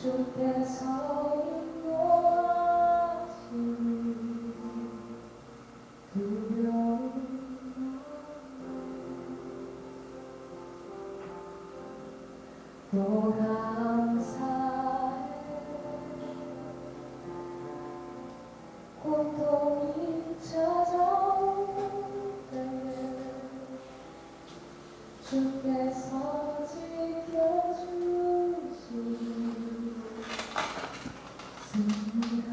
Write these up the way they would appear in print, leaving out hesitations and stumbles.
주께서 인도하시니 두려움 또 감사해 고통이 찾아올 때에 주께서 지켜주시니 승리하리라.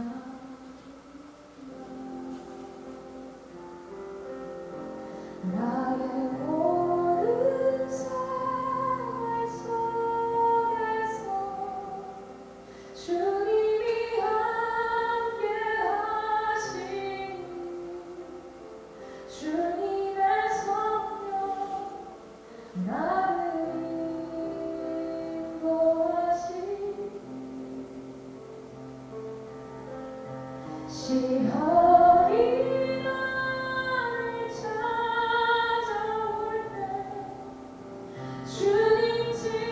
나의 모든 생활 속에서 주님이 함께 하시니 주님의 성령 나를 인도하시니 시험이 나를 찾아올 때 주님 지켜주시니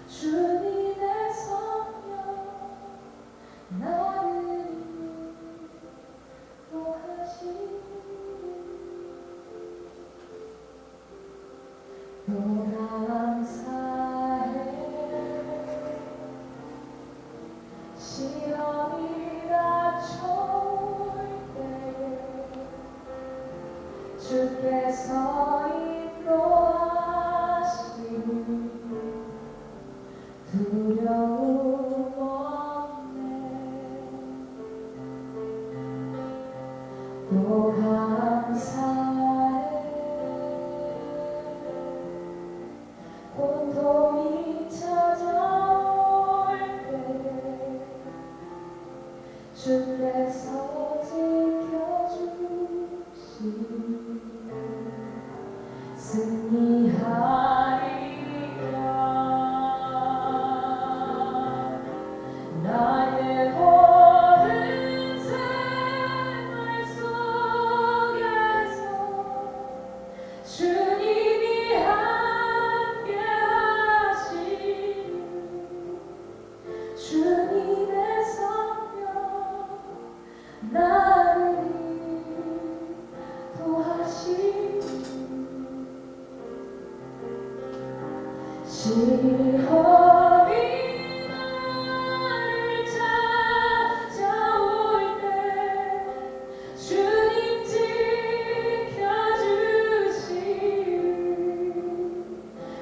주님의 성령 나를 인도하시니 또 감사해 시험이 닥쳐올 때에 주께서 인도하시니 두려움 없네. 또 감사해 고통이 찾아올 때에 주께서 지켜주시니 승리하리라. 나의 모든 생활 속에서 주님이 함께 하시니 주님의 성령 나를 인도하시니 시험이 나를 찾아올 때 주님 지켜주시니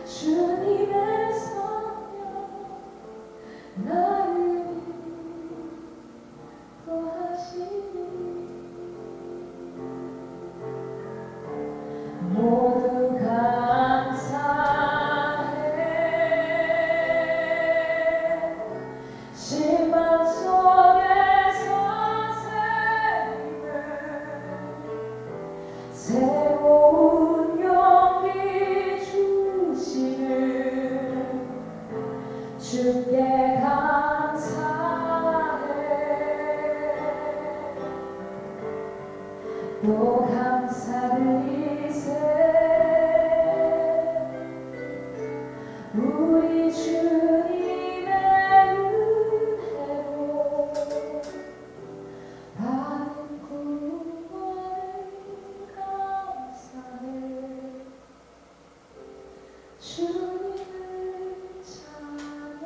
주님의 성령 나를 인도하시니 모두 감사해 실망 속에서 새로운 용기 주시는 주께 감사해 또 감사드리세 우리 주님의 은혜로 받은 구원을 감사해 주님을 찬양해.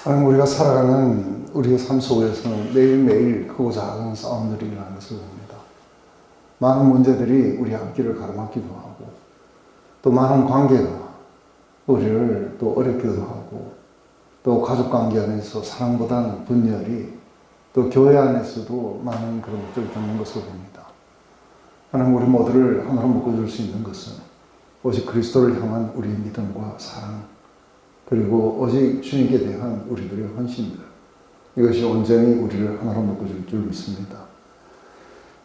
하나님, 우리가 살아가는 우리의 삶 속에서는 매일매일 크고 작은 싸움들이 일어나는 것을 봅니다. 많은 문제들이 우리 앞길을 가로막기도 하고 또 많은 관계가 우리를 또 어렵기도 하고 또 가족관계 안에서 사랑보다는 분열이 또 교회 안에서도 많은 그런 것들을 겪는 것을 봅니다. 하나님, 우리 모두를 하나로 묶어줄 수 있는 것은 오직 그리스도를 향한 우리의 믿음과 사랑 그리고 오직 주님께 대한 우리들의 헌신들, 이것이 온전히 우리를 하나로 묶어줄 줄 믿습니다.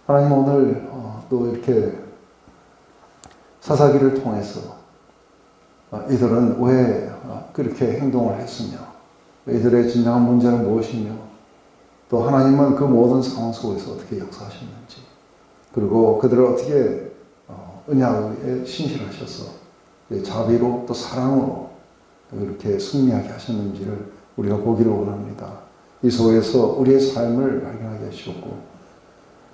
하나님, 오늘 또 이렇게 사사기를 통해서 이들은 왜 그렇게 행동을 했으며 이들의 진정한 문제는 무엇이며 또 하나님은 그 모든 상황 속에서 어떻게 역사하셨는지, 그리고 그들을 어떻게 언약에 신실하셔서 자비로 또 사랑으로 이렇게 승리하게 하셨는지를 우리가 보기를 원합니다. 이 속에서 우리의 삶을 발견하게 하시옵고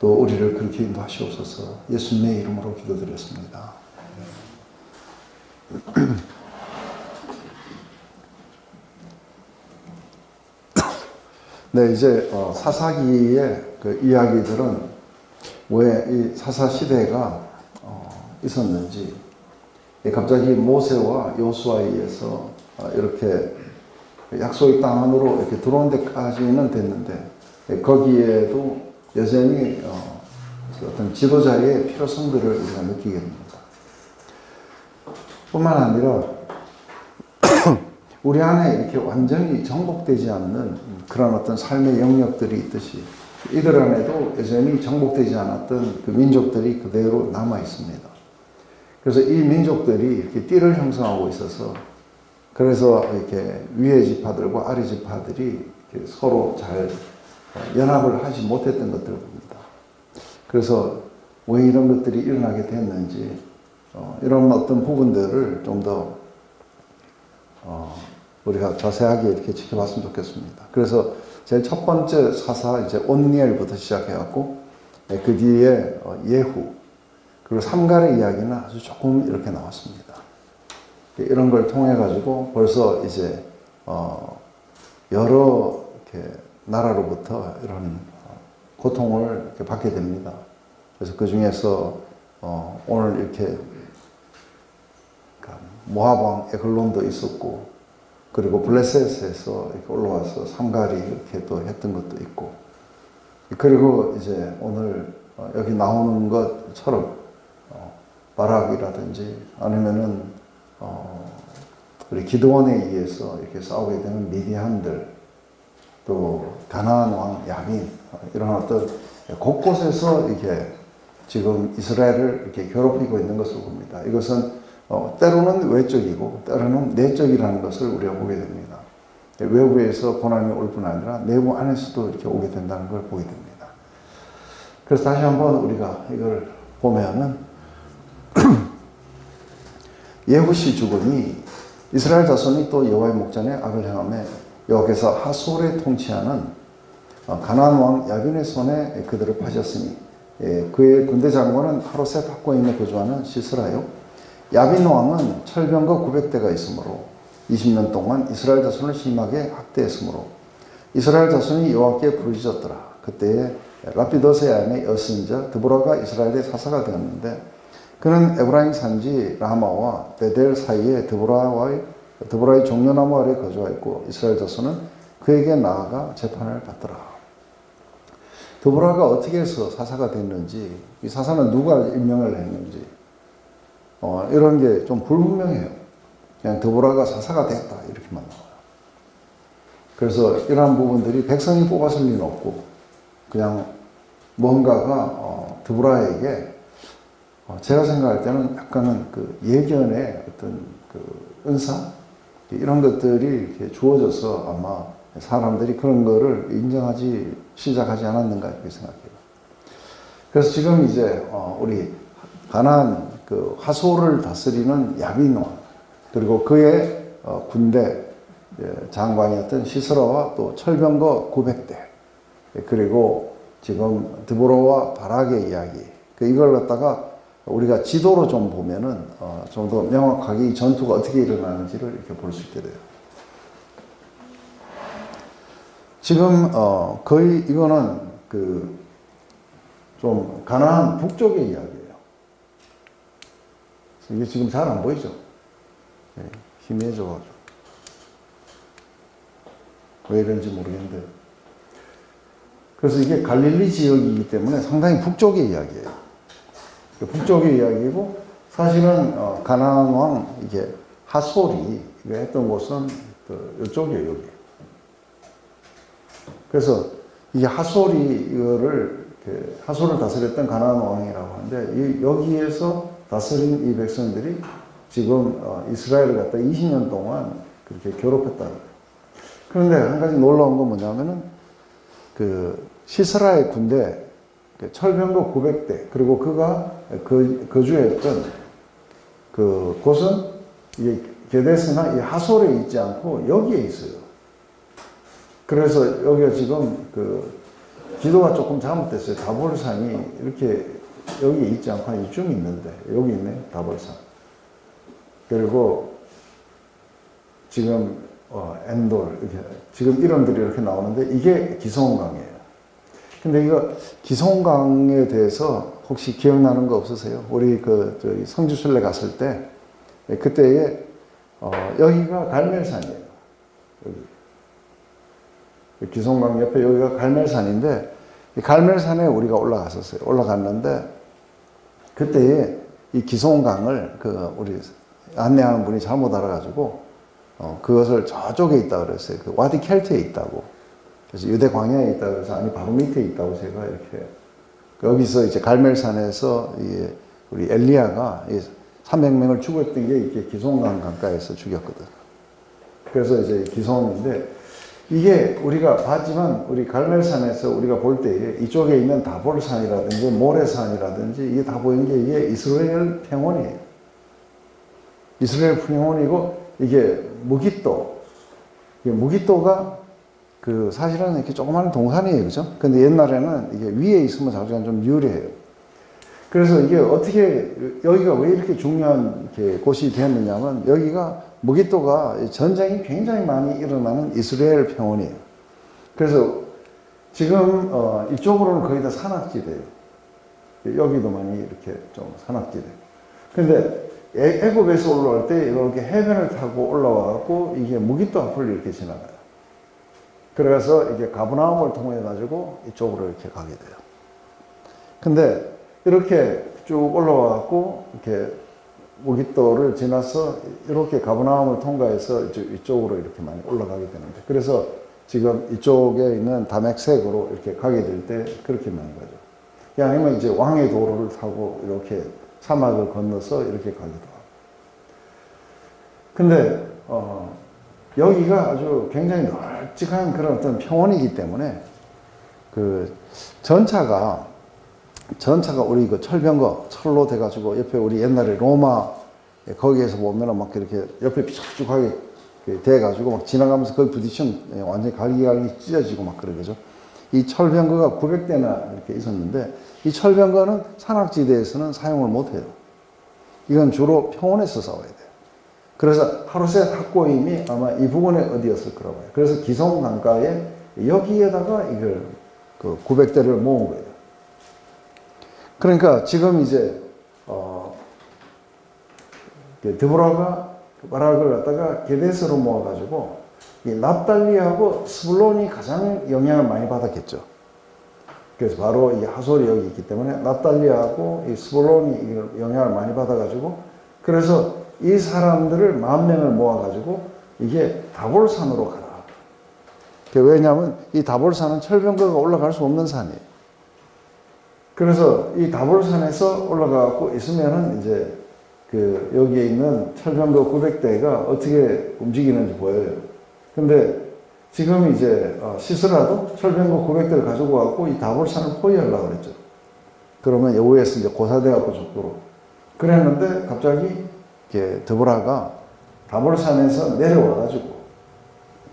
또 우리를 그렇게 인도하시옵소서. 예수님의 이름으로 기도드렸습니다. 네, 이제 사사기의 그 이야기들은 왜 이 사사 시대가 있었는지, 갑자기 모세와 여호수아에 의해서 이렇게 약속의 땅 안으로 이렇게 들어온 데까지는 됐는데, 거기에도 여전히 어떤 지도자의 필요성들을 우리가 느끼게 됩니다. 뿐만 아니라 우리 안에 이렇게 완전히 정복되지 않는 그런 어떤 삶의 영역들이 있듯이 이들 안에도 여전히 정복되지 않았던 그 민족들이 그대로 남아 있습니다. 그래서 이 민족들이 이렇게 띠를 형성하고 있어서, 그래서 이렇게 위의 지파들과 아래 지파들이 이렇게 서로 잘 연합을 하지 못했던 것들을 봅니다. 그래서 왜 이런 것들이 일어나게 됐는지, 이런 어떤 부분들을 좀 더 우리가 자세하게 이렇게 지켜봤으면 좋겠습니다. 그래서 제일 첫 번째 사사 이제 온니엘부터 시작해갖고 그 뒤에 예후, 그리고 삼갈의 이야기는 아주 조금 이렇게 나왔습니다. 이런 걸 통해 가지고 벌써 이제 여러 이렇게 나라로부터 이런 고통을 이렇게 받게 됩니다. 그래서 그 중에서 오늘 이렇게 모압 왕 에글론도 있었고, 그리고 블레셋에서 이렇게 올라와서 삼갈이 이렇게 또 했던 것도 있고, 그리고 이제 오늘 여기 나오는 것처럼 바락이라든지 아니면은 우리 기드온에 의해서 이렇게 싸우게 되는 미디안들, 또 가나안 왕 야빈, 이런 어떤 곳곳에서 이게 지금 이스라엘을 이렇게 괴롭히고 있는 것을 봅니다. 이것은 때로는 외적이고 때로는 내적이라는 것을 우리가 보게 됩니다. 외부에서 고난이 올 뿐 아니라 내부 안에서도 이렇게 오게 된다는 걸 보게 됩니다. 그래서 다시 한번 우리가 이걸 보면은 예후시 죽음이 이스라엘 자손이 또 여호와의 목전에 악을 행하며 여호와께서 하솔에 통치하는 가나안 왕 야빈의 손에 그들을 파셨으니 그의 군대 장관은 하로셋 학고임에 거주하는 시스라요. 야빈 왕은 철병거 900대가 있으므로 20년 동안 이스라엘 자손을 심하게 학대했으므로 이스라엘 자손이 여호와께 부르짖었더라. 그때에 라피도스의 아내 여신자 드보라가 이스라엘의 사사가 되었는데, 그는 에브라임 산지 라마와 베델 사이에 드보라의 종려나무 아래 거주하였고 이스라엘 자손은 그에게 나아가 재판을 받더라. 드보라가 어떻게 해서 사사가 됐는지, 이 사사는 누가 임명을 했는지 이런 게 좀 불분명해요. 그냥 드보라가 사사가 됐다 이렇게만 나와요. 그래서 이러한 부분들이 백성이 뽑았을 리는 없고, 그냥 뭔가가 드보라에게 제가 생각할 때는 약간은 그 예견의 어떤 그 은사, 이런 것들이 이렇게 주어져서 아마 사람들이 그런 거를 인정하지 시작하지 않았는가 이렇게 생각해요. 그래서 지금 이제 우리 가나안 그 하솔을 다스리는 야빈 왕, 그리고 그의 군대 장관이었던 시스라와 또 철병거 900대, 그리고 지금 드보라와 바락의 이야기, 이걸 갖다가 우리가 지도로 좀 보면은 좀 더 명확하게 이 전투가 어떻게 일어나는지를 이렇게 볼 수 있게 돼요. 지금 거의 이거는 그 좀 가나안 북쪽의 이야기예요. 이게 지금 잘 안 보이죠? 네, 희미해져가지고 왜 이런지 모르겠는데, 그래서 이게 갈릴리 지역이기 때문에 상당히 북쪽의 이야기예요. 북쪽의 이야기고, 사실은 가나안 왕 이게 하솔이 했던 곳은 이쪽이에요, 여기. 그래서 이 하솔이 하솔을 다스렸던 가나안 왕이라고 하는데, 여기에서 다스린 이 백성들이 지금 이스라엘을 갖다 20년 동안 그렇게 괴롭혔다. 그런데 한 가지 놀라운 건 뭐냐면은 그 시스라의 군대 그 철병거 900대 그리고 그가 거주했던 그 곳은 이게 게데스나 이 하솔에 있지 않고 여기에 있어요. 그래서 여기가 지금 그 지도가 조금 잘못됐어요. 다볼산이 이렇게 여기 있지 않고 한 이쯤 있는데 여기 있네 다볼산. 그리고 지금 엔돌 이렇게 지금 이름들이 이렇게 나오는데 이게 기송강이에요. 근데 이거 기송강에 대해서 혹시 기억나는 거 없으세요? 우리 그 저기 성지순례 갔을 때 그때에 여기가 갈멜산이에요. 여기 기송강 옆에 여기가 갈멜산인데 이 갈멜산에 우리가 올라갔었어요. 올라갔는데 그때에 이 기송강을 그 우리 안내하는 분이 잘못 알아가지고 그것을 저쪽에 있다 그랬어요. 그 와디 켈트에 있다고. 그래서 유대 광야에 있다 그래서 아니 바로 밑에 있다고 제가 이렇게 여기서 이제 갈멜산에서 우리 엘리야가 300명을 죽였던 게 이렇게 기송강 강가에서 죽였거든. 그래서 이제 기송인데 이게 우리가 봤지만 우리 갈멜산에서 우리가 볼 때에 이쪽에 있는 다볼산이라든지 모레산이라든지 이게 다 보이는 게 이게 이스라엘 평원이에요. 이스라엘 평원이고 이게 무깃도. 무깃도가 그 사실은 이렇게 조그마한 동산이에요. 그죠? 근데 옛날에는 이게 위에 있으면 자주가 좀 유리해요. 그래서 이게 어떻게 여기가 왜 이렇게 중요한 곳이 되었느냐면 여기가 무깃도가 전쟁이 굉장히 많이 일어나는 이스라엘 평원이에요. 그래서 지금 이쪽으로는 거의 다 산악지대예요. 여기도 많이 이렇게 좀 산악지대. 근데 애굽에서 올라올 때 이렇게 해변을 타고 올라와갖고 이게 무깃도 앞을 이렇게 지나가요. 그래서 이게 가브나움을 통해 가지고 이쪽으로 이렇게 가게 돼요. 근데 이렇게 쭉 올라와갖고 이렇게 무깃도를 지나서 이렇게 가브나움을 통과해서 이쪽으로 이렇게 많이 올라가게 되는데 그래서 지금 이쪽에 있는 다맥색으로 이렇게 가게 될 때 그렇게 많이 가죠. 아니면 이제 왕의 도로를 타고 이렇게 사막을 건너서 이렇게 가기도 하고. 근데 여기가 아주 굉장히 널찍한 그런 어떤 평원이기 때문에 그 전차가 우리 그 철병거 철로 돼가지고 옆에 우리 옛날에 로마 거기에서 보면은 막 이렇게 옆에 삐죽삐죽하게 돼가지고 막 지나가면서 거기 부딪히면 완전히 갈기갈기 찢어지고 막 그러죠. 이 철병거가 900대나 이렇게 있었는데 이 철병거는 산악지대에서는 사용을 못해요. 이건 주로 평원에서 싸워야 돼요. 그래서 하루셋 학고임이 아마 이 부근에 어디였을 거라고 해요. 그래서 기송 강가에 여기에다가 이걸 그 900대를 모은 거예요. 그러니까 지금 이제 드보라가 바락을 갖다가 게데스로 모아가지고 이 납달리하고 스불론이 가장 영향을 많이 받았겠죠. 그래서 바로 이 하솔이 여기 있기 때문에 납달리하고 이 스불론이 영향을 많이 받아가지고 그래서 이 사람들을 10,000명을 모아가지고 이게 다볼산으로 가라. 왜냐하면 이 다볼산은 철병거가 올라갈 수 없는 산이에요. 그래서 이 다볼산에서 올라가고 있으면은 이제 그 여기에 있는 철병거 900대가 어떻게 움직이는지 보여요. 근데 지금 이제 시스라도 철병거 900대를 가지고 와갖고 이 다볼산을 포위하려고 그랬죠. 그러면 여우에서 이제 고사돼갖고 죽도록. 그랬는데 갑자기 드보라가 다볼산에서 내려와가지고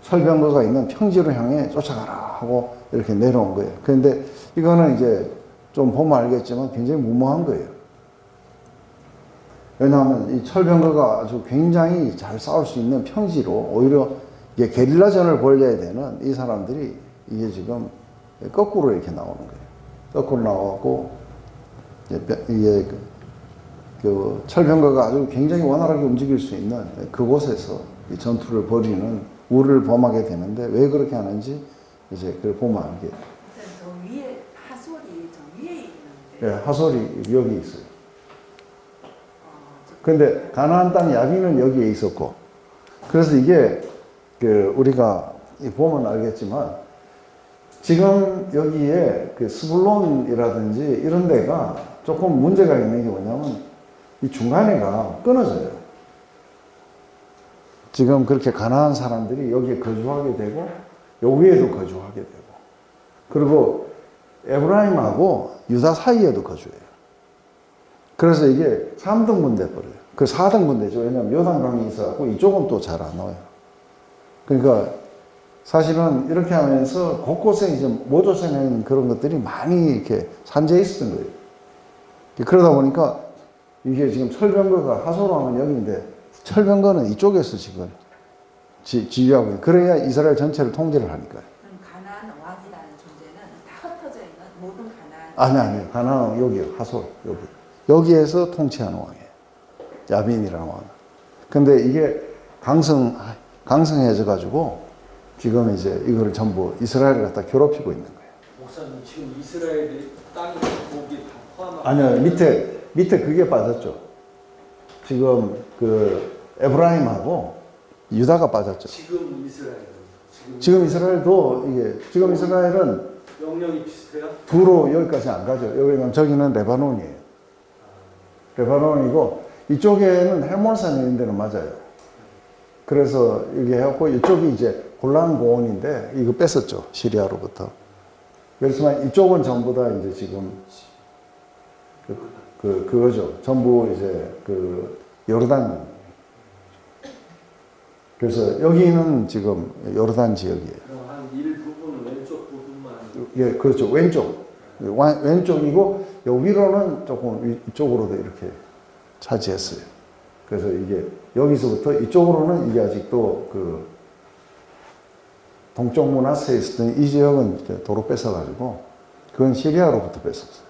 철병거가 있는 평지로 향해 쫓아가라 하고 이렇게 내려온 거예요. 그런데 이거는 이제 좀 보면 알겠지만 굉장히 무모한 거예요. 왜냐하면 이 철병거가 아주 굉장히 잘 싸울 수 있는 평지로 오히려 이게 게릴라전을 벌여야 되는 이 사람들이 이게 지금 거꾸로 이렇게 나오는 거예요. 거꾸로 나와갖고 이게 그 철병거가 아주 굉장히 원활하게 움직일 수 있는 그곳에서 이 전투를 벌이는 우를 범하게 되는데 왜 그렇게 하는지 이제 그걸 보면 알게 돼요. 저 위에 하솔이 저 위에 있는데. 네, 하솔이 여기 있어요. 근데 가나안 땅 야비는 여기에 있었고, 그래서 이게 그 우리가 보면 알겠지만 지금 여기에 그 스불론이라든지 이런 데가 조금 문제가 있는 게 뭐냐면 이 중간에가 끊어져요. 지금 그렇게 가난한 사람들이 여기에 거주하게 되고 여기에도 거주하게 되고 그리고 에브라임하고 유다 사이에도 거주해요. 그래서 이게 3등분 돼버려요. 그 4등분 되죠. 왜냐하면 요단강이 있어갖고 이쪽은 또 잘 안 와요. 그러니까 사실은 이렇게 하면서 곳곳에 이제 모조선행 그런 것들이 많이 이렇게 산재해 있었던 거예요. 그러다 보니까 이게 지금 철병거가 하소로하면 여기인데 철병거는 이쪽에서 지금 지휘하고 있는, 그래야 이스라엘 전체를 통제를 하니까요. 그럼 가나안 왕이라는 존재는 다 흩어져 있는 모든 가나안. 아니요. 가나안 여기요. 하솔 여기. 여기에서 통치하는 왕이에요. 야빈이라는 왕. 근데 이게 강성해져 가지고 지금 이제 이거를 전부 이스라엘을 갖다 괴롭히고 있는 거예요. 목사님 지금 이스라엘의 땅이 거기 다 포함하고 아니요. 밑에 그게 빠졌죠. 지금 그 에브라임하고 유다가 빠졌죠. 지금 이스라엘은 지금 이스라엘도 이게 지금 이스라엘은 영역이 비슷해요? 두로 여기까지 안 가죠. 여기는 저기는 레바논이에요. 레바논이고 이쪽에는 헬몬산이 있는 데는 맞아요. 그래서 이게 해갖고 이쪽이 이제 골란 고원인데 이거 뺐었죠. 시리아로부터. 그렇지만 이쪽은 전부 다 이제 지금 그거죠. 전부 이제 그 요르단. 그래서 여기는 지금 요르단 지역이에요. 그럼 한 일부분 왼쪽 부분만 예, 그렇죠. 왼쪽이고 요 위로는 조금 이쪽으로도 이렇게 차지했어요. 그래서 이게 여기서부터 이쪽으로는 이게 아직도 그 동쪽 문화세에 있었던 이 지역은 이제 도로 뺏어가지고 그건 시리아로부터 뺏었어요.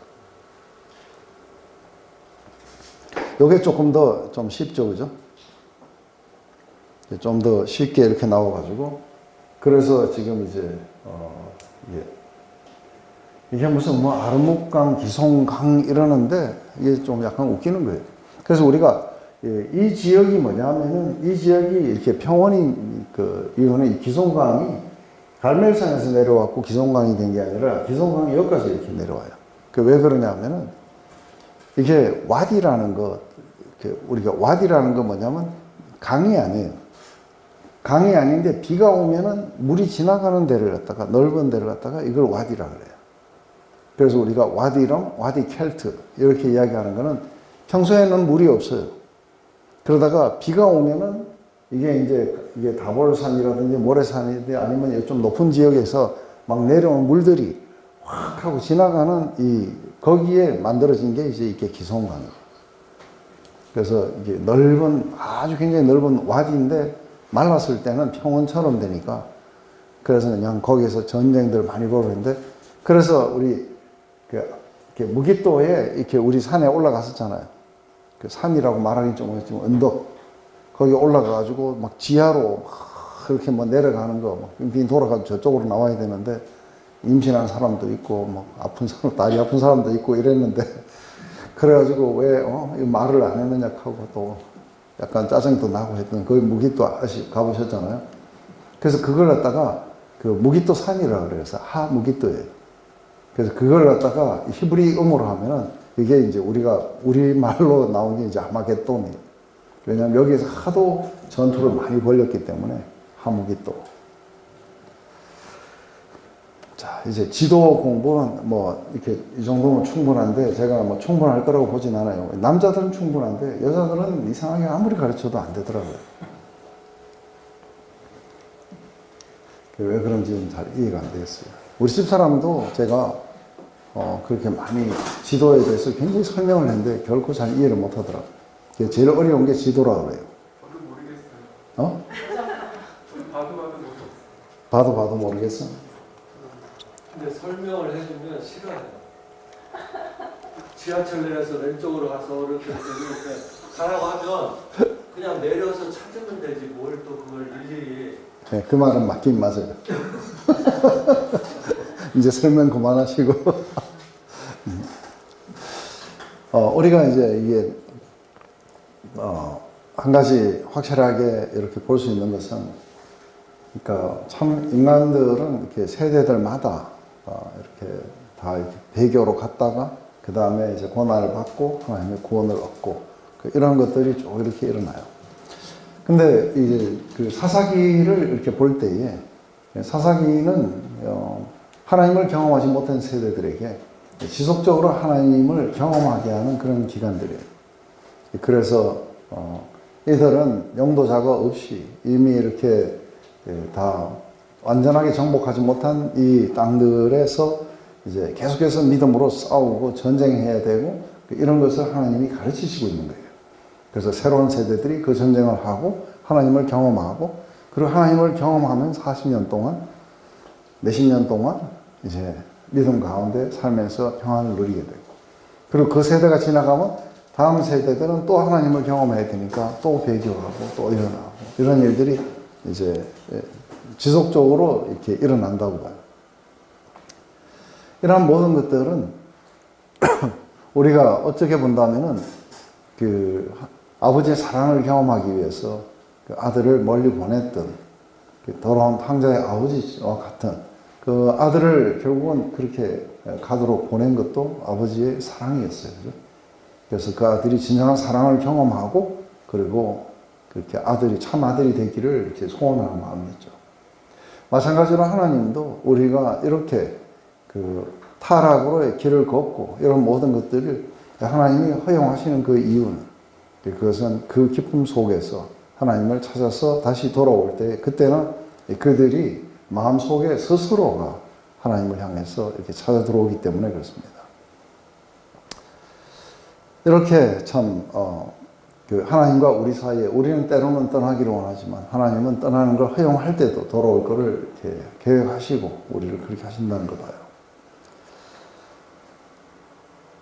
요게 조금 더 좀 쉽죠, 그죠? 좀 더 쉽게 이렇게 나와가지고 그래서 지금 이제 이게 무슨 뭐 아르묵강, 기송강 이러는데 이게 좀 약간 웃기는 거예요. 그래서 우리가 이 지역이 뭐냐면은 이 지역이 이렇게 평원인 그 이유는 이 기송강이 갈멜산에서 내려왔고 기송강이 된 게 아니라 기송강이 여기까지 이렇게 내려와요. 그 왜 그러냐면은 이게 와디라는 거, 우리가 와디라는 거 뭐냐면 강이 아니에요. 강이 아닌데 비가 오면은 물이 지나가는 데를 갖다가 넓은 데를 갖다가 이걸 와디라 그래요. 그래서 우리가 와디럼, 와디 켈트 이렇게 이야기하는 거는 평소에는 물이 없어요. 그러다가 비가 오면은 이게 다볼산이라든지 모래산이든지 아니면 좀 높은 지역에서 막 내려온 물들이 확 하고 지나가는 거기에 만들어진 게 이제 이게 기송강이에요. 그래서 이게 아주 굉장히 넓은 와디인데 말랐을 때는 평원처럼 되니까 그래서 그냥 거기에서 전쟁들 많이 벌어졌는데 그래서 우리 이렇게 무기또에 이렇게 우리 산에 올라갔었잖아요. 그 산이라고 말하기 좀 어렵지만 언덕 거기 올라가가지고 막 지하로 막 그렇게 뭐 내려가는 거 빙빙 돌아가지고 저쪽으로 나와야 되는데 임신한 사람도 있고 뭐 다리 아픈 사람도 있고 이랬는데 그래가지고 왜 이 말을 안 했느냐 하고 또 약간 짜증도 나고 했던 거기 무기또 가보셨잖아요. 그래서 그걸 갖다가 그 무기또 산이라고 그래서 하무기또예요. 그래서 그걸 갖다가 히브리어로 하면은 이게 이제 우리 말로 나온 게 이제 아마겟돈이에요. 왜냐하면 여기에서 하도 전투를 많이 벌였기 때문에 하무기또. 자, 이제 지도 공부는 뭐 이렇게 이 정도면 충분한데 제가 뭐 충분할 거라고 보진 않아요. 남자들은 충분한데 여자들은 이상하게 아무리 가르쳐도 안 되더라고요. 왜 그런지는 잘 이해가 안 되겠어요. 우리 집사람도 제가 그렇게 많이 지도에 대해서 굉장히 설명을 했는데 결코 잘 이해를 못 하더라고요. 제일 어려운 게 지도라 그래요. 저도 모르겠어요. 어? 봐도 모르겠어? 근데 설명을 해주면 싫어요. 지하철 내려서 왼쪽으로 가서 이렇게 가라고 하면 그냥 내려서 찾으면 되지 뭘 또 그걸 일일이. 네, 그 말은 맞긴 맞아요. 이제 설명 그만하시고. 우리가 이제 이게, 한 가지 확실하게 이렇게 볼 수 있는 것은, 그러니까 참 인간들은 이렇게 세대들마다 이렇게 다 이렇게 배교로 갔다가, 그 다음에 이제 고난을 받고, 하나님의 구원을 얻고, 이런 것들이 쭉 이렇게 일어나요. 근데 이제 그 사사기를 이렇게 볼 때에, 사사기는 하나님을 경험하지 못한 세대들에게 지속적으로 하나님을 경험하게 하는 그런 기간들이에요. 그래서 이들은 용도자가 없이 이미 이렇게 다 완전하게 정복하지 못한 이 땅들에서 이제 계속해서 믿음으로 싸우고 전쟁해야 되고 이런 것을 하나님이 가르치시고 있는 거예요. 그래서 새로운 세대들이 그 전쟁을 하고 하나님을 경험하고 그리고 하나님을 경험하면 40년 동안 몇십 년 동안 이제 믿음 가운데 살면서 평안을 누리게 되고 그리고 그 세대가 지나가면 다음 세대들은 또 하나님을 경험해야 되니까 또 배교하고 또 일어나고 이런 일들이 이제 지속적으로 이렇게 일어난다고 봐요. 이러한 모든 것들은 우리가 어떻게 본다면은 그 아버지의 사랑을 경험하기 위해서 그 아들을 멀리 보냈던 그 더러운 황자의 아버지와 같은 그 아들을 결국은 그렇게 가도록 보낸 것도 아버지의 사랑이었어요. 그죠? 그래서 그 아들이 진정한 사랑을 경험하고 그리고 그렇게 아들이 참 아들이 되기를 이렇게 소원하는 마음이었죠. 마찬가지로 하나님도 우리가 이렇게 그 타락으로의 길을 걷고 이런 모든 것들을 하나님이 허용하시는 그 이유는 그것은 그 기쁨 속에서 하나님을 찾아서 다시 돌아올 때 그때는 그들이 마음속에 스스로가 하나님을 향해서 이렇게 찾아 들어오기 때문에 그렇습니다. 이렇게 참 그 하나님과 우리 사이에 우리는 때로는 떠나기를 원하지만 하나님은 떠나는 걸 허용할 때도 돌아올 것을 이렇게 계획하시고 우리를 그렇게 하신다는 거 봐요.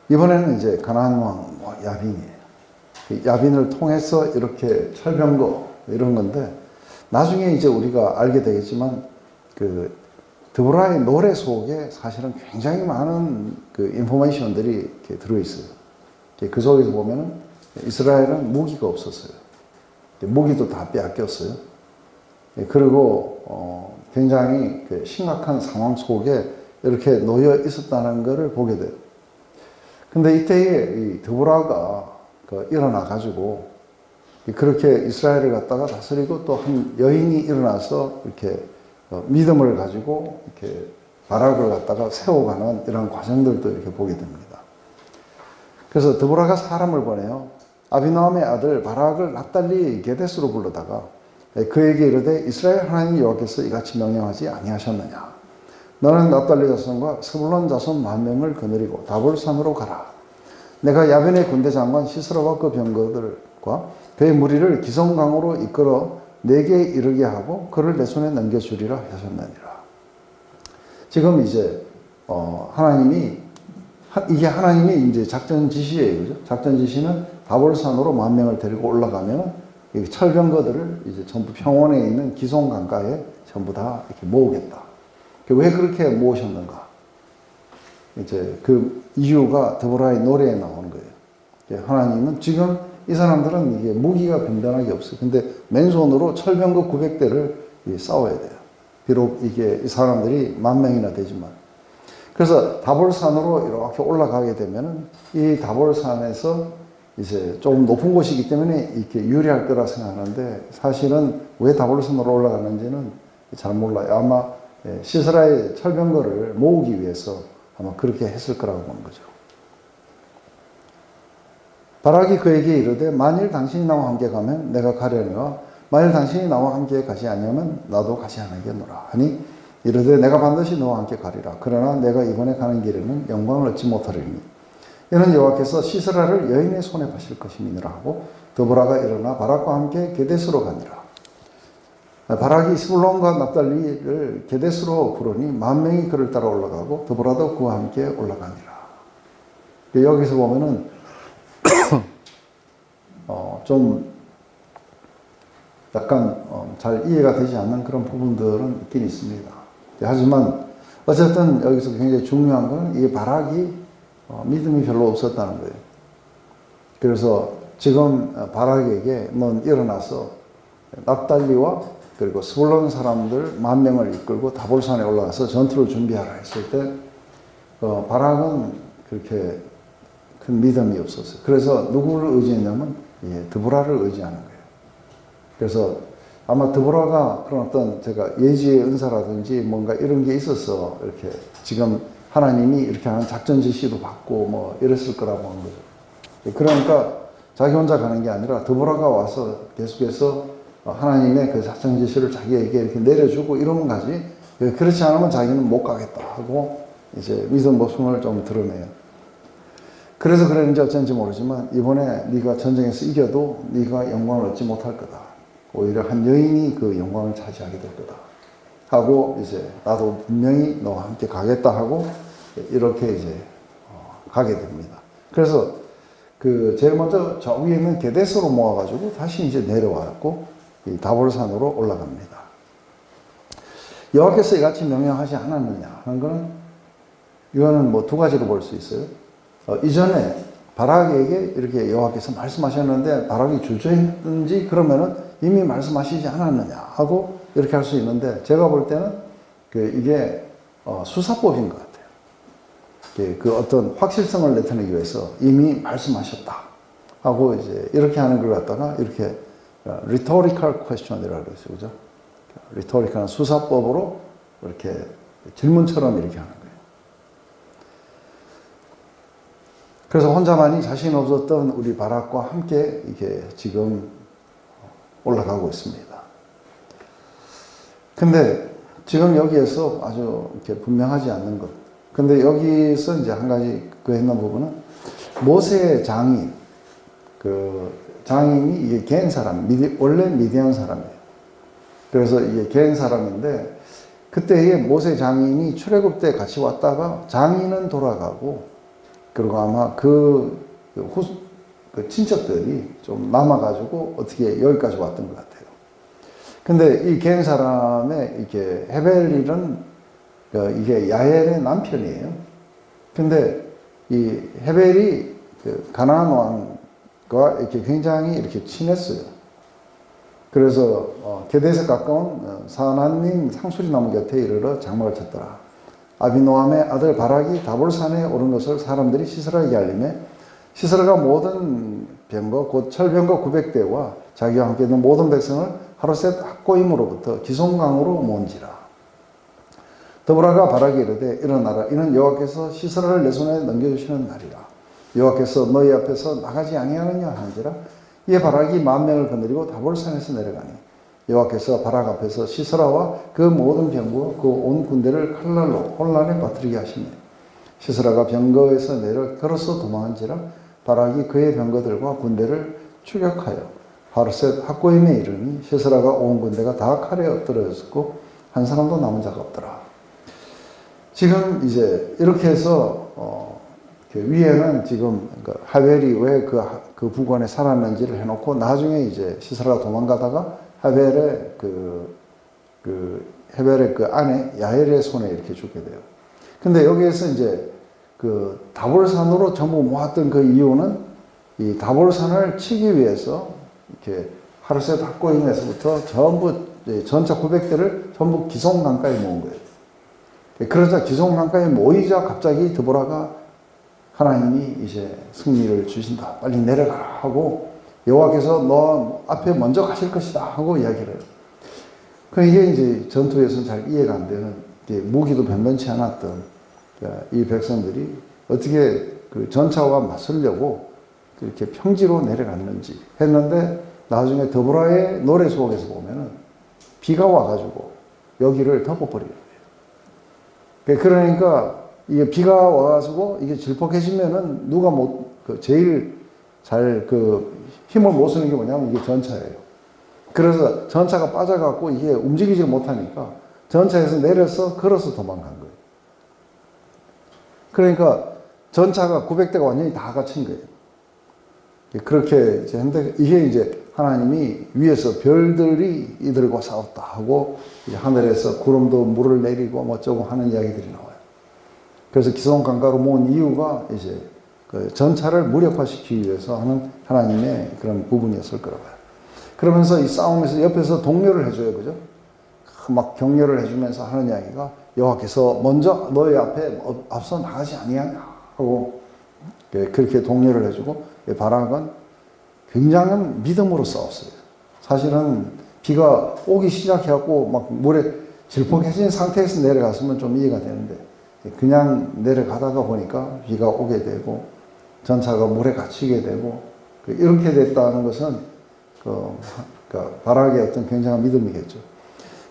이번에는 이제 가나안 왕 야빈이에요. 야빈을 통해서 이렇게 철병거 이런 건데 나중에 이제 우리가 알게 되겠지만 그 드보라의 노래 속에 사실은 굉장히 많은 그 인포메이션들이 이렇게 들어있어요. 그 속에서 보면은 이스라엘은 무기가 없었어요. 무기도 다 빼앗겼어요. 그리고 굉장히 심각한 상황 속에 이렇게 놓여 있었다는 것을 보게 돼요. 근데 이때에 이 드보라가 일어나 가지고 그렇게 이스라엘을 갖다가 다스리고 또 한 여인이 일어나서 이렇게 믿음을 가지고 이렇게 바락을 갖다가 세워가는 이런 과정들도 이렇게 보게 됩니다. 그래서 드보라가 사람을 보내요. 아비노함의 아들 바락을 납달리 게데스로 불러다가 그에게 이르되 이스라엘 하나님 여호와께서 이같이 명령하지 아니하셨느냐. 너는 납달리 자손과 스불론 자손 10,000명을 거느리고 다볼산으로 가라. 내가 야벤의 군대 장관 시스라와 그 병거들과 그의 무리를 기성강으로 이끌어 내게 이르게 하고 그를 내 손에 넘겨주리라 하셨느니라. 지금 이제 하나님이 이게 하나님의 이제 작전 지시예요. 그죠? 작전 지시는 다볼산으로 10,000명을 데리고 올라가면 철병거들을 이제 전부 평원에 있는 기송 강가에 전부 다 이렇게 모으겠다. 왜 그렇게 모으셨는가? 이제 그 이유가 드보라의 노래에 나오는 거예요. 하나님은 지금 이 사람들은 이게 무기가 빈번하게 없어요. 근데 맨손으로 철병거 900대를 싸워야 돼요. 비록 이게 이 사람들이 10,000명이나 되지만. 그래서 다볼산으로 이렇게 올라가게 되면은 이 다볼산에서 이제 조금 높은 곳이기 때문에 이렇게 유리할 거라 생각하는데 사실은 왜 다볼산으로 올라가는지는 잘 몰라요. 아마 시스라의 철병거를 모으기 위해서 아마 그렇게 했을 거라고 보는 거죠. 바락이 그에게 이르되 만일 당신이 나와 함께 가면 내가 가려니와 만일 당신이 나와 함께 가지 아니하면 나도 가지 않으겠노라 하니 이르되 내가 반드시 너와 함께 가리라. 그러나 내가 이번에 가는 길에는 영광을 얻지 못하리니 이는 여호와께서 시스라를 여인의 손에 파실 것임이니라 하고 드보라가 일어나 바락과 함께 게데스로 가니라. 바락이 스불론과 납달리를 게데스로 부르니 10,000명이 그를 따라 올라가고 드보라도 그와 함께 올라가니라. 여기서 보면은 좀 약간 잘 이해가 되지 않는 그런 부분들은 있긴 있습니다. 하지만 어쨌든 여기서 굉장히 중요한 것은 이 바락이 믿음이 별로 없었다는 거예요. 그래서 지금 바락에게 넌 일어나서 납달리와 그리고 스불론 사람들 10,000명을 이끌고 다볼산에 올라가서 전투를 준비하라 했을 때 바락은 그렇게 큰 믿음이 없었어요. 그래서 누구를 의지했냐면 드보라를 의지하는 거예요. 그래서 아마 드보라가 그런 어떤 제가 예지의 은사라든지 뭔가 이런 게 있어서 이렇게 지금 하나님이 이렇게 하는 작전 지시도 받고 뭐 이랬을 거라고 하는 거죠. 그러니까 자기 혼자 가는 게 아니라 드보라가 와서 계속해서 하나님의 그 작전 지시를 자기에게 이렇게 내려주고 이러면 가지, 그렇지 않으면 자기는 못 가겠다 하고 이제 믿음 모습을 좀 드러내요. 그래서 그랬는지 어쩐지 모르지만 이번에 네가 전쟁에서 이겨도 네가 영광을 얻지 못할 거다. 오히려 한 여인이 그 영광을 차지하게 될 거다 하고 이제 나도 분명히 너와 함께 가겠다 하고 이렇게 이제 가게 됩니다. 그래서 그 제일 먼저 저 위에 있는 게데스로 모아가지고 다시 이제 내려왔고 이 다볼산으로 올라갑니다. 여호와께서 이같이 명령하지 않았느냐 하는 거는 이거는 뭐 두 가지로 볼 수 있어요. 이전에 바락에게 이렇게 여호와께서 말씀하셨는데 바락이 주저했든지 그러면은 이미 말씀하시지 않았느냐 하고 이렇게 할 수 있는데 제가 볼 때는 이게 수사법인 것 같아요. 그 어떤 확실성을 나타내기 위해서 이미 말씀하셨다 하고 이제 이렇게 하는 걸 갖다가 이렇게 rhetorical question이라고 그러죠, 그죠? rhetorical은 수사법으로 이렇게 질문처럼 이렇게 하는 거예요. 그래서 혼자만이 자신 없었던 우리 바락과 함께 이게 지금 올라가고 있습니다. 근데 지금 여기에서 아주 이렇게 분명하지 않는 것. 근데 여기서 이제 한 가지 그 했는 부분은 모세의 장인, 그 장인이 이게 개인 사람, 원래 미디안 사람이에요. 그래서 이게 개인 사람인데 그때에 모세 장인이 출애굽 때 같이 왔다가 장인은 돌아가고 그리고 아마 그 친척들이 좀 남아가지고 어떻게 여기까지 왔던 것 같아요. 근데 이 개인 사람의 이게 헤벨일은 이게 야엘의 남편이에요. 근데 이 헤벨이 그 가나안 왕과 이렇게 굉장히 이렇게 친했어요. 그래서 게데스에 가까운 사나님 상수리 나무 곁에 이르러 장막을 쳤더라. 아비노함의 아들 바락이 다볼산에 오른 것을 사람들이 시스라에게 알림해 시스라가 모든 병거 곧 철병거 900대와 자기와 함께 있는 모든 백성을 하루셋 학고임으로부터 기송강으로 모은지라. 드보라가 바락이 이르되 일어나라. 이는 여호와께서 시스라를 내 손에 넘겨주시는 날이라. 여호와께서 너희 앞에서 나가지 아니하느냐 하는지라. 이에 바락이 10,000명을 거느리고 다볼산에서 내려가니 여호와께서 바락 앞에서 시스라와 그 모든 병거와 그 온 군대를 칼날로 혼란에 빠뜨리게 하시니 시스라가 병거에서 내려 걸어서 도망한지라. 바락이 그의 병거들과 군대를 추격하여 하루셋 학고임에 이르니 시스라가 온 군대가 다 칼에 엎드러졌고 한 사람도 남은 자가 없더라. 지금 이제 이렇게 해서 위에는 지금 하벨이 왜 그 부관에 살았는지를 해놓고 나중에 이제 시스라가 도망가다가 하벨의 헤벨의 그 아내 야엘의 손에 이렇게 죽게 돼요. 근데 여기에서 이제 그 다볼산으로 전부 모았던 그 이유는 이 다볼산을 치기 위해서 이렇게 하루셋 학고임에서부터 전부 전차 900대를 전부 기송강가에 모은 거예요. 그러자 기송강가에 모이자 갑자기 드보라가 하나님이 이제 승리를 주신다. 빨리 내려가라 하고 여호와께서 너 앞에 먼저 가실 것이다 하고 이야기를 해요. 이게 이제 전투에서는 잘 이해가 안 되는 무기도 변변치 않았던 이 백성들이 어떻게 그 전차와 맞서려고 이렇게 평지로 내려갔는지 했는데 나중에 드보라의 노래 속에서 보면은 비가 와가지고 여기를 덮어버리는 거예요. 그러니까 이게 비가 와가지고 이게 질퍽해지면은 누가 제일 잘 힘을 못 쓰는 게 뭐냐면 이게 전차예요. 그래서 전차가 빠져갖고 이게 움직이지 못하니까 전차에서 내려서 걸어서 도망간 거예요. 그러니까 전차가 900대가 완전히 다 갇힌 거예요. 그렇게 이제 했는데 이게 이제 하나님이 위에서 별들이 이들과 싸웠다 하고 이제 하늘에서 구름도 물을 내리고 뭐 어쩌고 하는 이야기들이 나와요. 그래서 기송강가로 모은 이유가 이제 그 전차를 무력화시키기 위해서 하는 하나님의 그런 부분이었을 거라고 봐요. 그러면서 이 싸움에서 옆에서 독려를 해줘요, 그죠? 막 격려를 해주면서 하는 이야기가 여호와께서 먼저 너희 앞에 앞서 나가지 아니하냐 하고 그렇게 독려를 해주고 바락은 굉장한 믿음으로 싸웠어요. 사실은 비가 오기 시작해갖고 막 물에 질퍽해진 상태에서 내려갔으면 좀 이해가 되는데 그냥 내려가다가 보니까 비가 오게 되고 전차가 물에 갇히게 되고 이렇게 됐다는 것은 바락의 어떤 굉장한 믿음이겠죠.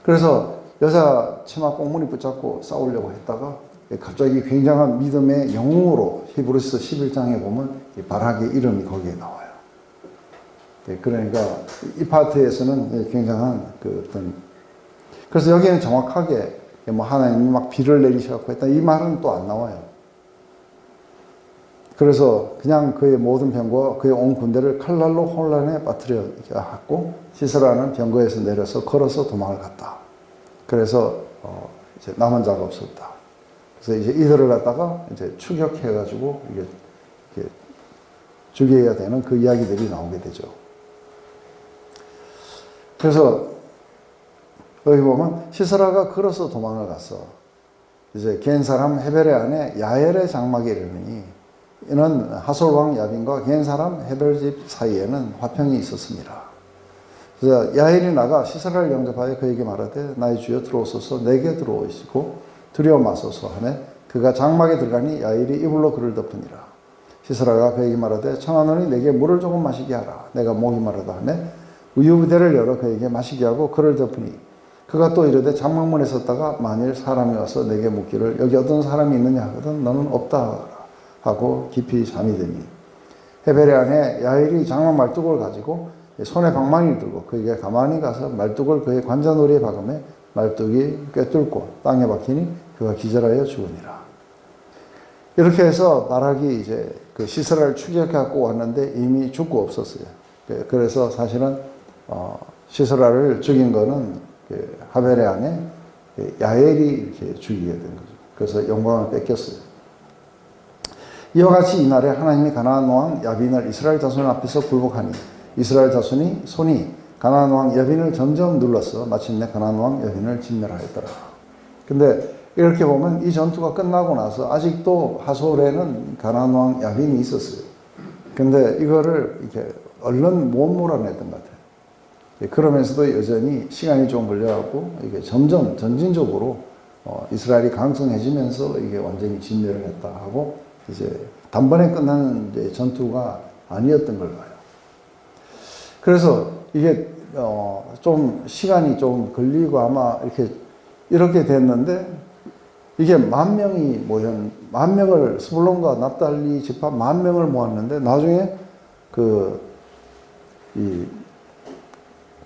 그래서 여자 치마 꽁무니 붙잡고 싸우려고 했다가 갑자기 굉장한 믿음의 영웅으로 히브리서 11장에 보면 바락의 이름이 거기에 나와요. 그러니까 이 파트에서는 굉장한 그래서 여기는 정확하게 뭐 하나님이 막 비를 내리셔갖고 했다 이 말은 또 안 나와요. 그래서 그냥 그의 모든 병거와 그의 온 군대를 칼날로 혼란에 빠뜨려 갖고 시스라는 병거에서 내려서 걸어서 도망을 갔다. 그래서 이제 남은 자가 없었다. 그래서 이제 이들을 갖다가 이제 추격해가지고 이게 죽여야 되는 그 이야기들이 나오게 되죠. 그래서 여기 보면 시스라가 걸어서 도망을 갔어. 이제 겐 사람 헤벨의 아내 야엘의 장막에 이르니 이는 하솔 왕 야빈과 겐 사람 헤벨 집 사이에는 화평이 있었습니다. 그래서 야엘이 나가 시스라를 영접하여 그에게 말하되 나의 주여 들어오소서 내게 들어오시고 두려워 마소서 하매 그가 장막에 들어가니 야엘이 이불로 그를 덮으니라. 시스라가 그에게 말하되 청하노니 내게 물을 조금 마시게 하라. 내가 목이 마르다 하매 우유부대를 열어 그에게 마시게 하고 그를 덮으니 그가 또 이르되 장막문에 섰다가 만일 사람이 와서 내게 묻기를 여기 어떤 사람이 있느냐 하거든 너는 없다 하고 깊이 잠이 드니 헤벨의 아내 야엘이 장막 말뚝을 가지고 손에 방망이를 들고 그에게 가만히 가서 말뚝을 그의 관자놀이에 박음에 말뚝이 꿰뚫고 땅에 박히니 그가 기절하여 죽으니라. 이렇게 해서 바락이 이제 그 시스라를 추격해갖고 왔는데 이미 죽고 없었어요. 그래서 사실은 시스라를 죽인 거는 하벨의 아내 야엘이 이렇게 죽이게 된 거죠. 그래서 영광을 뺏겼어요. 이와 같이 이날에 하나님이 가나안 왕 야빈을 이스라엘 자손 앞에서 굴복하니 이스라엘 자손이 손이 가나안 왕 야빈을 점점 눌러서 마침내 가나안 왕 야빈을 진멸하였더라. 근데 이렇게 보면 이 전투가 끝나고 나서 아직도 하솔에는 가나안 왕 야빈이 있었어요. 근데 이거를 이렇게 얼른 못 몰아냈던 것 같아요. 그러면서도 여전히 시간이 좀 걸려갖고 이게 점점 전진적으로 이스라엘이 강성해지면서 이게 완전히 진멸을 했다 하고 이제 단번에 끝나는 이제 전투가 아니었던 걸 봐요. 그래서 이게 좀 시간이 좀 걸리고 아마 이렇게 됐는데 이게 10,000명이 만 명을 스불론과 납달리 집합 10,000명을 모았는데 나중에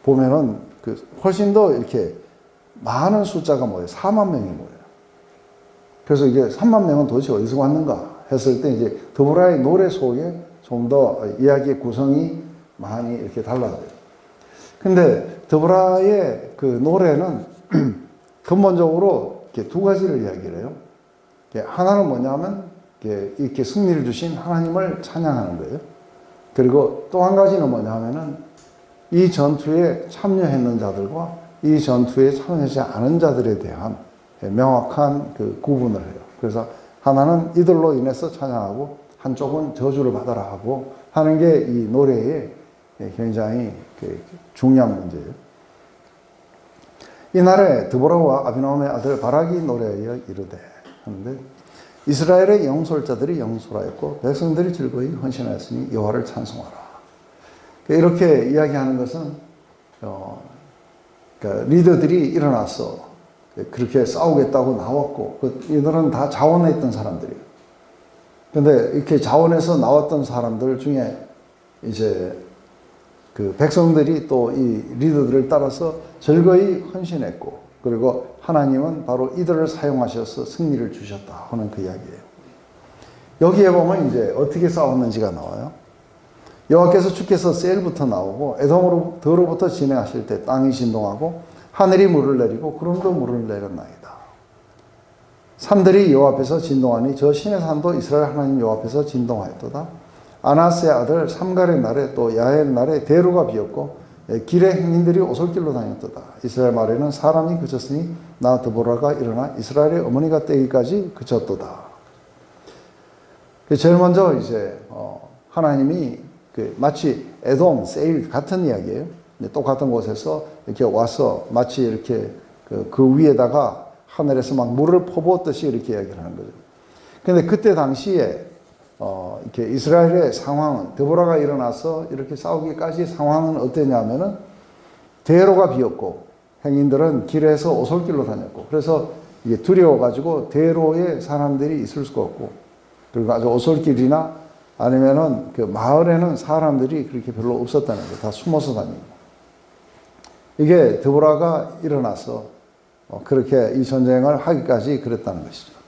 보면은 훨씬 더 이렇게 많은 숫자가 모여요. 40,000명이 모여요. 그래서 이게 30,000명은 도대체 어디서 왔는가 했을 때 이제 드보라의 노래 속에 좀 더 이야기의 구성이 많이 이렇게 달라져요. 근데 드보라의 그 노래는 근본적으로 이렇게 두 가지를 이야기를 해요. 하나는 뭐냐면 이렇게 승리를 주신 하나님을 찬양하는 거예요. 그리고 또 한 가지는 뭐냐면은 이 전투에 참여했는 자들과 이 전투에 참여하지 않은 자들에 대한 명확한 그 구분을 해요. 그래서 하나는 이들로 인해서 찬양하고 한쪽은 저주를 받아라 하고 하는 게 이 노래의 굉장히 중요한 문제예요. 이날에 드보라와 아비노함의 아들 바락이 노래하여 이르되 하는데 이스라엘의 영솔자들이 영솔하였고 백성들이 즐거이 헌신하였으니 여호와를 찬송하라. 이렇게 이야기하는 것은 그러니까 리더들이 일어나서 그렇게 싸우겠다고 나왔고 이들은 다 자원했던 사람들이에요. 근데 이렇게 자원해서 나왔던 사람들 중에 이제 그 백성들이 또 이 리더들을 따라서 즐거이 헌신했고 그리고 하나님은 바로 이들을 사용하셔서 승리를 주셨다 하는 그 이야기예요. 여기에 보면 이제 어떻게 싸웠는지가 나와요. 여호와께서 주께서 셀부터 나오고 에돔으로부터 진행하실 때 땅이 진동하고 하늘이 물을 내리고 구름도 물을 내렸나이다. 산들이 여호와 앞에서 진동하니 저 신의 산도 이스라엘 하나님 여호와 앞에서 진동하였도다. 아나스의 아들 삼갈의 날에 또 야의 날에 대루가 비었고 길의 행인들이 오솔길로 다녔도다. 이스라엘 말에는 사람이 그쳤으니 나 드보라가 일어나 이스라엘의 어머니가 떼기까지 그쳤도다. 제일 먼저 이제 하나님이 마치 에돔, 세일 같은 이야기예요. 똑같은 곳에서 이렇게 와서 마치 이렇게 그 위에다가 하늘에서 막 물을 퍼부었듯이 이렇게 이야기를 하는 거죠. 근데 그때 당시에 이렇게 이스라엘의 상황은, 데보라가 일어나서 이렇게 싸우기까지 상황은 어땠냐면은 대로가 비었고 행인들은 길에서 오솔길로 다녔고, 그래서 이게 두려워가지고 대로에 사람들이 있을 수가 없고, 그리고 아주 오솔길이나 아니면은 그 마을에는 사람들이 그렇게 별로 없었다는 거예요. 다 숨어서 다니고. 이게 데보라가 일어나서 그렇게 이 전쟁을 하기까지 그랬다는 것이죠.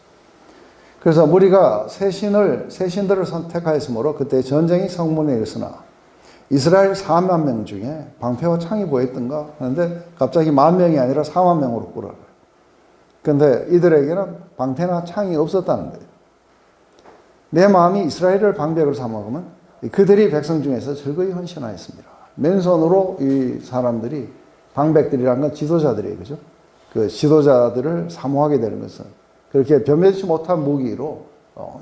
그래서 무리가 새 신들을 선택하였으므로 그때 전쟁이 성문에 일었으나 이스라엘 4만 명 중에 방패와 창이 보였던가 하는데 갑자기 10,000명이 아니라 4만 명으로 꾸려요. 그런데 이들에게는 방패나 창이 없었다는 거예요. 내 마음이 이스라엘을 방백으로 삼아보면 그들이 백성 중에서 즐거이 헌신하였습니다. 맨손으로 이 사람들이, 방백들이라는 건 지도자들이에요. 그죠? 그 지도자들을 사모하게 되는 것은 그렇게 변변치 못한 무기로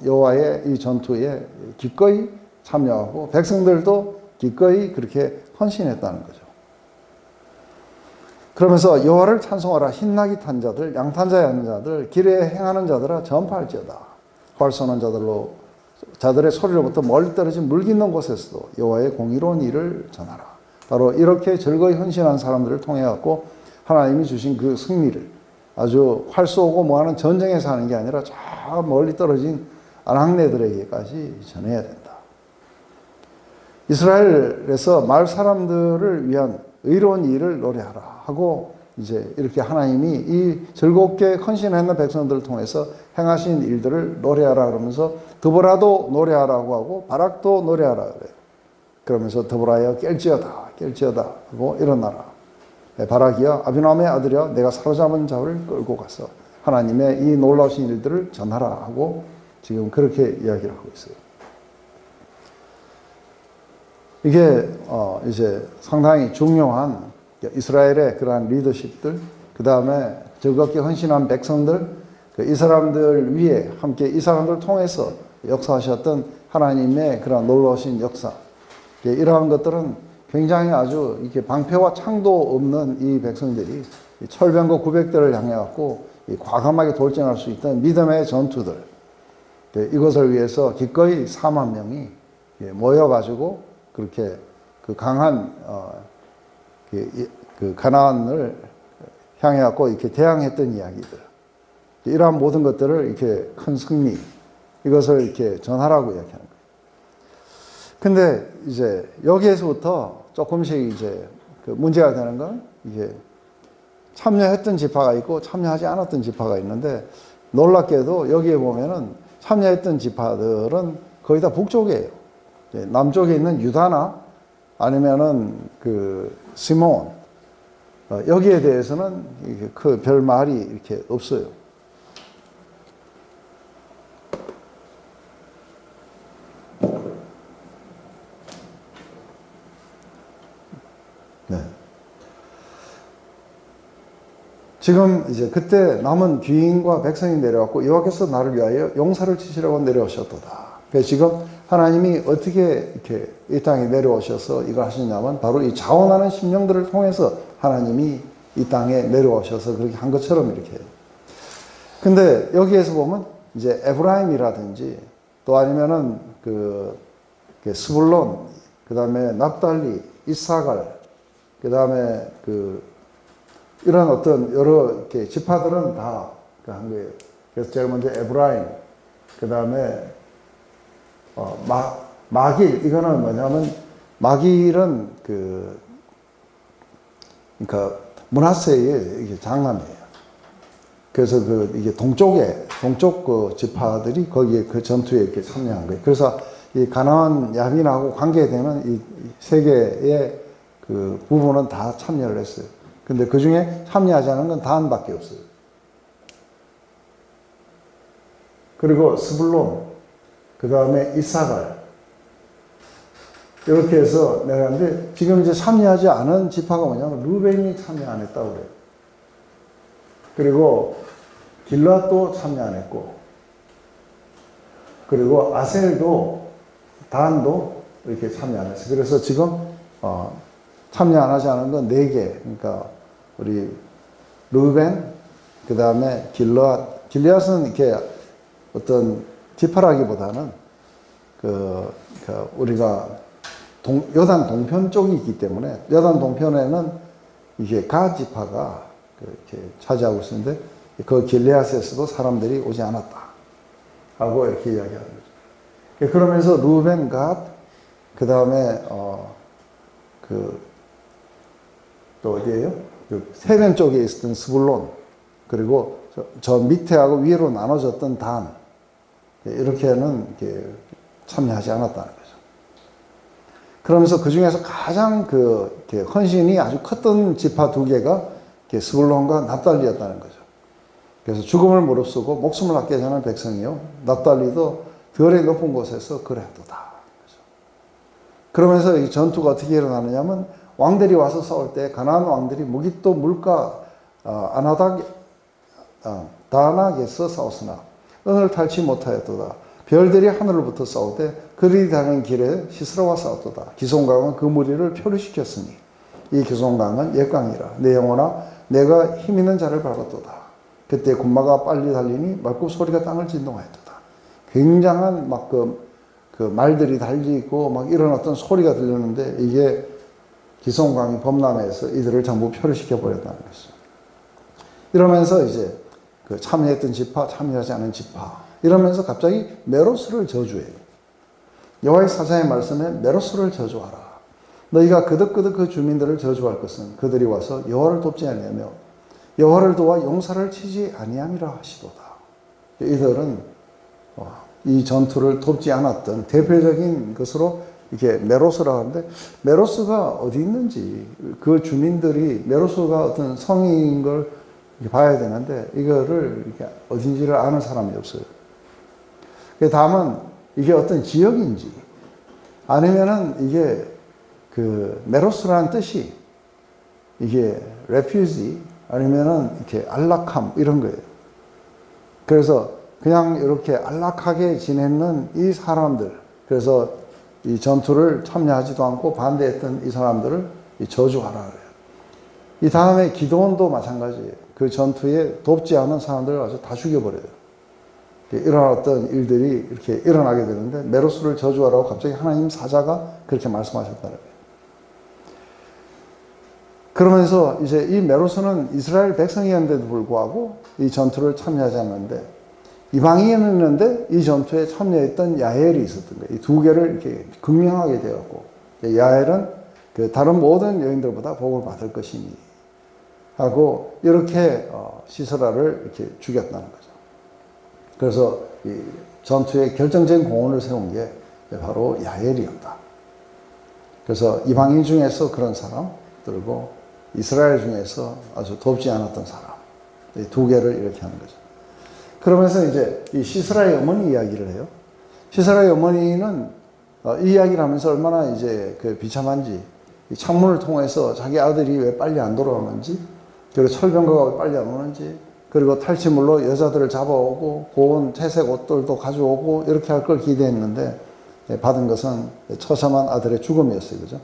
여호와의 이 전투에 기꺼이 참여하고 백성들도 기꺼이 그렇게 헌신했다는 거죠. 그러면서 여호와를 찬송하라. 흰나귀 탄 자들, 양탄자에 앉은 자들, 길에 행하는 자들아 전파할지어다. 활 쏘는 자들의 소리로부터 멀리 떨어진 물 깃는 곳에서도 여호와의 공의로운 일을 전하라. 바로 이렇게 즐거이 헌신한 사람들을 통해 갖고 하나님이 주신 그 승리를 아주 활 쏘고 뭐하는 전쟁에서 하는 게 아니라 저 멀리 떨어진 아낙네들에게까지 전해야 된다. 이스라엘에서 마을 사람들을 위한 의로운 일을 노래하라 하고, 이제 이렇게 하나님이 이 즐겁게 헌신하는 백성들을 통해서 행하신 일들을 노래하라 그러면서 드보라도 노래하라고 하고 바락도 노래하라 그래요. 그러면서 드보라여 깰지어다 하고 일어나라. 바락이여 아비노함의 아들이여 내가 사로잡은 자를 끌고 가서 하나님의 이 놀라우신 일들을 전하라 하고 지금 그렇게 이야기를 하고 있어요. 이게 이제 상당히 중요한 이스라엘의 그러한 리더십들, 그 다음에 즐겁게 헌신한 백성들, 이 사람들 위에 함께 이 사람들을 통해서 역사하셨던 하나님의 그런 놀라우신 역사, 이러한 것들은 굉장히 아주 이렇게 방패와 창도 없는 이 백성들이 철병거 900대를 향해 갖고 과감하게 돌진할 수 있던 믿음의 전투들, 이것을 위해서 기꺼이 4만 명이 모여가지고 그렇게 그 강한 그 가나안을 향해 갖고 이렇게 대항했던 이야기들, 이러한 모든 것들을 이렇게 큰 승리, 이것을 이렇게 전하라고 이야기하는 거예요. 근데 이제 여기에서부터 조금씩 이제 그 문제가 되는 건, 이게 참여했던 지파가 있고 참여하지 않았던 지파가 있는데, 놀랍게도 여기에 보면은 참여했던 지파들은 거의 다 북쪽이에요. 남쪽에 있는 유다나 아니면은 그 시몬, 여기에 대해서는 그 별 말이 이렇게 없어요. 네. 지금 이제 그때 남은 귀인과 백성이 내려왔고 여호와께서 나를 위하여 용사를 치시려고 내려오셨도다. 지금 하나님이 어떻게 이렇게 이 땅에 내려오셔서 이걸 하셨냐면 바로 이 자원하는 심령들을 통해서 하나님이 이 땅에 내려오셔서 그렇게 한 것처럼 이렇게 해요. 근데 여기에서 보면 이제 에브라임이라든지 또 아니면은 그 스불론, 그 다음에 납달리, 이사갈, 그 다음에 그 이런 어떤 여러 이렇게 지파들은 다 한 거예요. 그래서 제일 먼저 에브라임, 그 다음에 마길, 이거는 뭐냐면 마길은 그러니까 므낫세의 이게 장남이에요. 그래서 이게 동쪽 그 지파들이 거기에 그 전투에 이렇게 참여한 거예요. 그래서 이 가나안 야민하고 관계되는 이 세 개의 그 부분은 다 참여를 했어요. 근데 그 중에 참여하지 않은 건 단밖에 없어요. 그리고 스불론, 그 다음에 이사갈, 이렇게 해서 내가 근데 지금 이제 참여하지 않은 지파가 뭐냐면 루벤이 참여 안 했다고 그래요. 그리고 길앗도 참여 안 했고, 그리고 아셀도, 단도 이렇게 참여 안 했어요. 그래서 지금 참여 안 하지 않은 건 4개. 그러니까 우리 르우벤, 그 다음에 길르앗. 길르앗은 이렇게 어떤 지파라기보다는 우리가 요단 동편 쪽이 있기 때문에 요단 동편에는 이게 갓 지파가 이렇게 차지하고 있었는데 그 길르앗에서도 사람들이 오지 않았다 하고 이렇게 이야기하는 거죠. 그러면서 르우벤, 갓, 그 다음에 또 어디예요? 그 세변 쪽에 있었던 스불론, 그리고 저 밑에하고 위로 나눠졌던 단, 이렇게는 이렇게 참여하지 않았다는 거죠. 그러면서 그 중에서 가장 이렇게 헌신이 아주 컸던 지파 2개가 스불론과 납달리였다는 거죠. 그래서 죽음을 무릅쓰고 목숨을 아끼지 않은 백성이요, 납달리도 덜의 높은 곳에서 그래도다. 그러면서 이 전투가 어떻게 일어나느냐면, 왕들이 와서 싸울 때 가나안 왕들이 무깃도 물가 다낙에서 싸웠으나 은을 탈취 못하였도다. 별들이 하늘로부터 싸우되 그들이 다니는 길에 시스라와 싸웠도다. 기송강은 그 무리를 표류시켰으니 이 기송강은 옛강이라. 내 영혼아 내가 힘 있는 자를 밟았도다. 그때 군마가 빨리 달리니 말굽 소리가 땅을 진동하였도다. 굉장한 막 그 말들이 달리고 막 이런 어떤 소리가 들렸는데, 이게 기송강이 범람해서 이들을 전부 표류시켜 버렸다는 것이죠. 이러면서 이제 그 참여했던 지파, 참여하지 않은 지파, 이러면서 갑자기 메로스를 저주해요. 여호와의 사자의 말씀에 메로스를 저주하라. 너희가 그득그득 그 주민들을 저주할 것은 그들이 와서 여호와를 돕지 아니하며 여호와를 도와 용사를 치지 아니함이라 하시도다. 이들은 이 전투를 돕지 않았던 대표적인 것으로 이게 메로스라고 하는데, 메로스가 어디 있는지, 그 주민들이 메로스가 어떤 성인 걸 봐야 되는데 이거를 이렇게 어딘지를 아는 사람이 없어요. 다음은 이게 어떤 지역인지, 아니면은 이게 그 메로스라는 뜻이 이게 레퓨지 아니면은 이렇게 안락함 이런 거예요. 그래서 그냥 이렇게 안락하게 지내는 이 사람들, 그래서 이 전투를 참여하지도 않고 반대했던 이 사람들을 저주하라 그래요. 이 다음에 기드온도 마찬가지예요. 그 전투에 돕지 않은 사람들을 아주 다 죽여버려요. 일어났던 일들이 이렇게 일어나게 되는데, 메로스를 저주하라고 갑자기 하나님 사자가 그렇게 말씀하셨다는 거예요. 그러면서 이제 이 메로스는 이스라엘 백성이었는데도 불구하고 이 전투를 참여하지 않는데, 이방인이었는데 이 전투에 참여했던 야엘이 있었던 거예요. 이 2개를 이렇게 극명하게 되었고, 야엘은 그 다른 모든 여인들보다 복을 받을 것이니 하고 이렇게 시스라를 이렇게 죽였다는 거죠. 그래서 이 전투에 결정적인 공헌을 세운 게 바로 야엘이었다. 그래서 이방인 중에서 그런 사람, 그리고 이스라엘 중에서 아주 돕지 않았던 사람, 이 2개를 이렇게 하는 거죠. 그러면서 이제 이 시스라의 어머니 이야기를 해요. 시스라의 어머니는 이 이야기를 하면서 얼마나 이제 그 비참한지, 이 창문을 통해서 자기 아들이 왜 빨리 안 돌아오는지, 그리고 철병거가 왜 빨리 안 오는지, 그리고 탈취물로 여자들을 잡아오고 고운 채색 옷들도 가져오고 이렇게 할 걸 기대했는데 받은 것은 처참한 아들의 죽음이었어요. 그죠?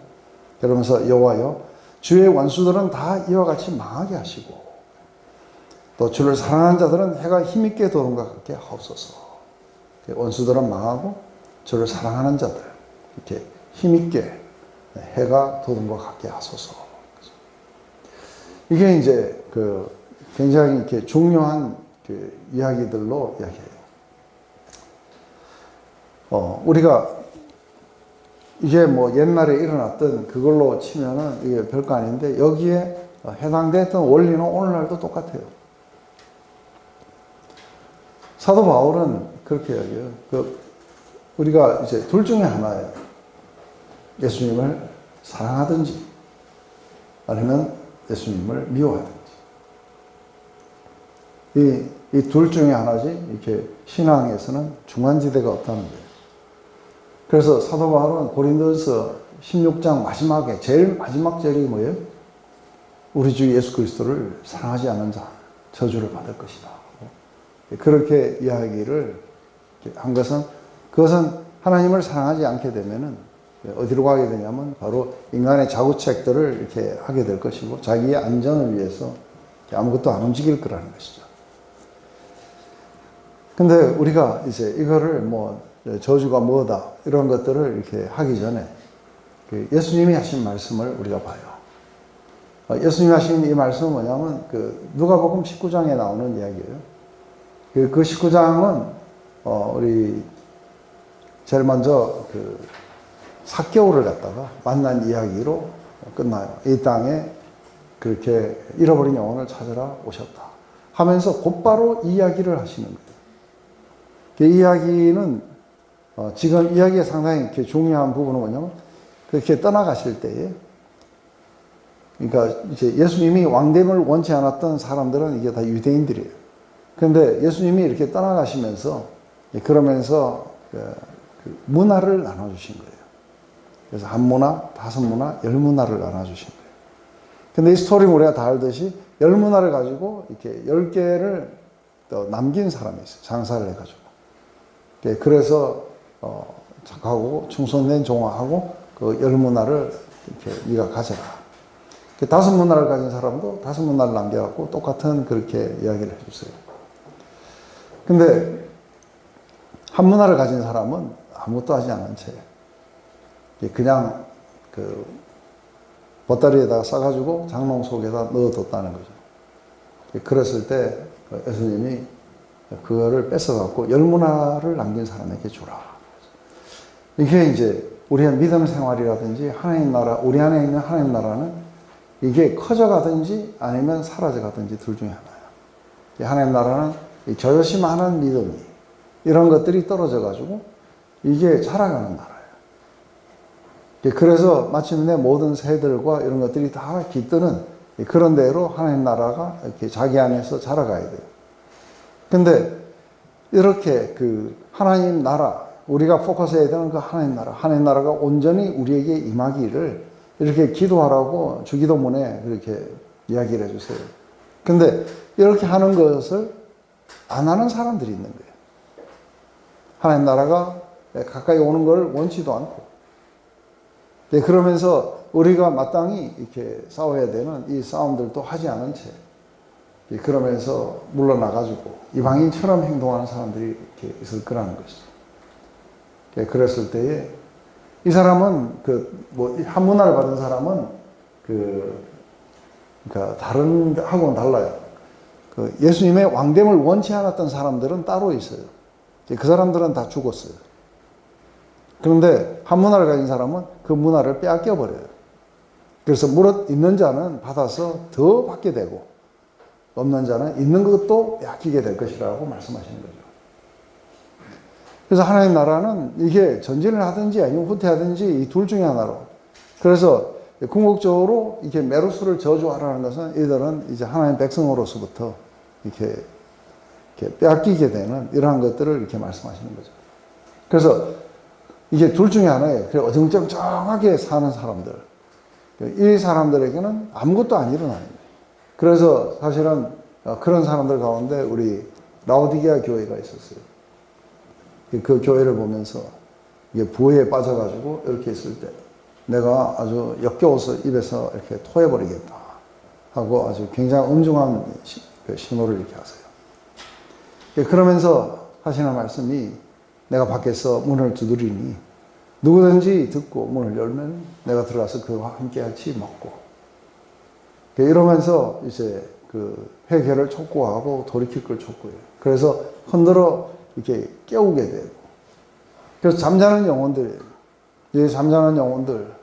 그러면서 여호와여, 주의 원수들은 다 이와 같이 망하게 하시고 또 주를 사랑하는 자들은 해가 힘있게 도는 것 같게 하옵소서. 원수들은 망하고 주를 사랑하는 자들 이렇게 힘있게 해가 도는 것 같게 하소서. 이게 이제 그 굉장히 이렇게 중요한 그 이야기들로 이야기해요. 우리가 이게 뭐 옛날에 일어났던 그걸로 치면은 이게 별거 아닌데, 여기에 해당됐던 원리는 오늘날도 똑같아요. 사도 바울은 그렇게 이야기해요. 우리가 이제 둘 중에 하나예요. 예수님을 사랑하든지 아니면 예수님을 미워하든지. 이 둘 중에 하나지, 이렇게 신앙에서는 중간지대가 없다는 거예요. 그래서 사도 바울은 고린도서 16장 마지막에, 제일 마지막 절이 뭐예요? 우리 주 예수 그리스도를 사랑하지 않는 자, 저주를 받을 것이다. 그렇게 이야기를 한 것은, 그것은 하나님을 사랑하지 않게 되면은 어디로 가게 되냐면 바로 인간의 자구책들을 이렇게 하게 될 것이고 자기의 안전을 위해서 아무것도 안 움직일 거라는 것이죠. 근데 우리가 이제 이거를 뭐 저주가 뭐다 이런 것들을 이렇게 하기 전에 예수님이 하신 말씀을 우리가 봐요. 예수님이 하신 이 말씀은 뭐냐면 누가복음 19장에 나오는 이야기예요. 그 19장은 우리 제일 먼저 삭개오를 갖다가 만난 이야기로 끝나요. 이 땅에 그렇게 잃어버린 영혼을 찾으러 오셨다 하면서 곧바로 이야기를 하시는 거예요. 그 이야기는 지금 이야기의 상당히 이렇게 중요한 부분은 뭐냐면 그렇게 떠나가실 때에 그러니까 이제 예수님이 왕됨을 원치 않았던 사람들은 이게 다 유대인들이에요. 그런데 예수님이 이렇게 떠나가시면서 그러면서 문화를 나눠주신 거예요. 그래서 한 문화, 5문화, 10문화를 나눠주신 거예요. 근데 이 스토리 우리가 다 알듯이 10문화를 가지고 이렇게 10개를 또 남긴 사람이 있어요. 장사를 해가지고. 그래서 착하고 충성된 종아하고 그 10문화를 이렇게 네가 가져라. 5문화를 가진 사람도 5문화를 남겨갖고 똑같은 그렇게 이야기를 해주세요. 근데 한 문화를 가진 사람은 아무것도 하지 않은 채 그냥 보따리에다가 싸가지고 장롱 속에다 넣어뒀다는 거죠. 그랬을 때 예수님이 그거를 뺏어갖고 10문화를 남긴 사람에게 주라. 이게 이제 우리의 믿음 생활이라든지 하나님 나라, 우리 안에 있는 하나님 나라는 이게 커져가든지 아니면 사라져가든지 둘 중에 하나예요. 하나님 나라는 저요시 많은 믿음이 이런 것들이 떨어져가지고 이게 자라가는 나라예요. 그래서 마침내 모든 새들과 이런 것들이 다 깃드는 그런 대로 하나님 나라가 이렇게 자기 안에서 자라가야 돼요. 근데 이렇게 하나님 나라, 우리가 포커스해야 되는 그 하나님 나라가 온전히 우리에게 임하기를 이렇게 기도하라고 주기도문에 그렇게 이야기를 해주세요. 근데 이렇게 하는 것을 안 하는 사람들이 있는 거예요. 하나님 나라가 가까이 오는 걸 원치도 않고. 그러면서 우리가 마땅히 이렇게 싸워야 되는 이 싸움들도 하지 않은 채 그러면서 물러나가지고 이방인처럼 행동하는 사람들이 이렇게 있을 거라는 것이죠. 그랬을 때에 이 사람은 한 문화를 받은 사람은 그러니까 다른 하고는 달라요. 예수님의 왕됨을 원치 않았던 사람들은 따로 있어요. 그 사람들은 다 죽었어요. 그런데 한 문화를 가진 사람은 그 문화를 빼앗겨 버려요. 그래서 무릇 있는 자는 받아서 더 받게 되고 없는 자는 있는 것도 빼앗기게 될 것이라고 말씀하시는 거죠. 그래서 하나님 나라는 이게 전진을 하든지 아니면 후퇴하든지 이 둘 중에 하나로. 그래서 궁극적으로 이렇게 메로스를 저주하라는 것은 이들은 이제 하나님 백성으로서부터 이렇게 빼앗기게 되는 이러한 것들을 이렇게 말씀하시는 거죠. 그래서 이게 둘 중에 하나예요. 그래 어정쩡쩡하게 사는 사람들. 이 사람들에게는 아무것도 안 일어나는 거예요. 그래서 사실은 그런 사람들 가운데 우리 라오디게아 교회가 있었어요. 그 교회를 보면서 이게 부에 빠져가지고 이렇게 있을 때 내가 아주 역겨워서 입에서 이렇게 토해버리겠다 하고 아주 굉장히 엄중한 신호를 이렇게 하세요. 그러면서 하시는 말씀이 내가 밖에서 문을 두드리니 누구든지 듣고 문을 열면 내가 들어가서 그와 함께 같이 먹고 이러면서 이제 회개를 촉구하고 돌이킬 걸 촉구해요. 그래서 흔들어 이렇게 깨우게 되고 그래서 잠자는 영혼들 이 잠자는 영혼들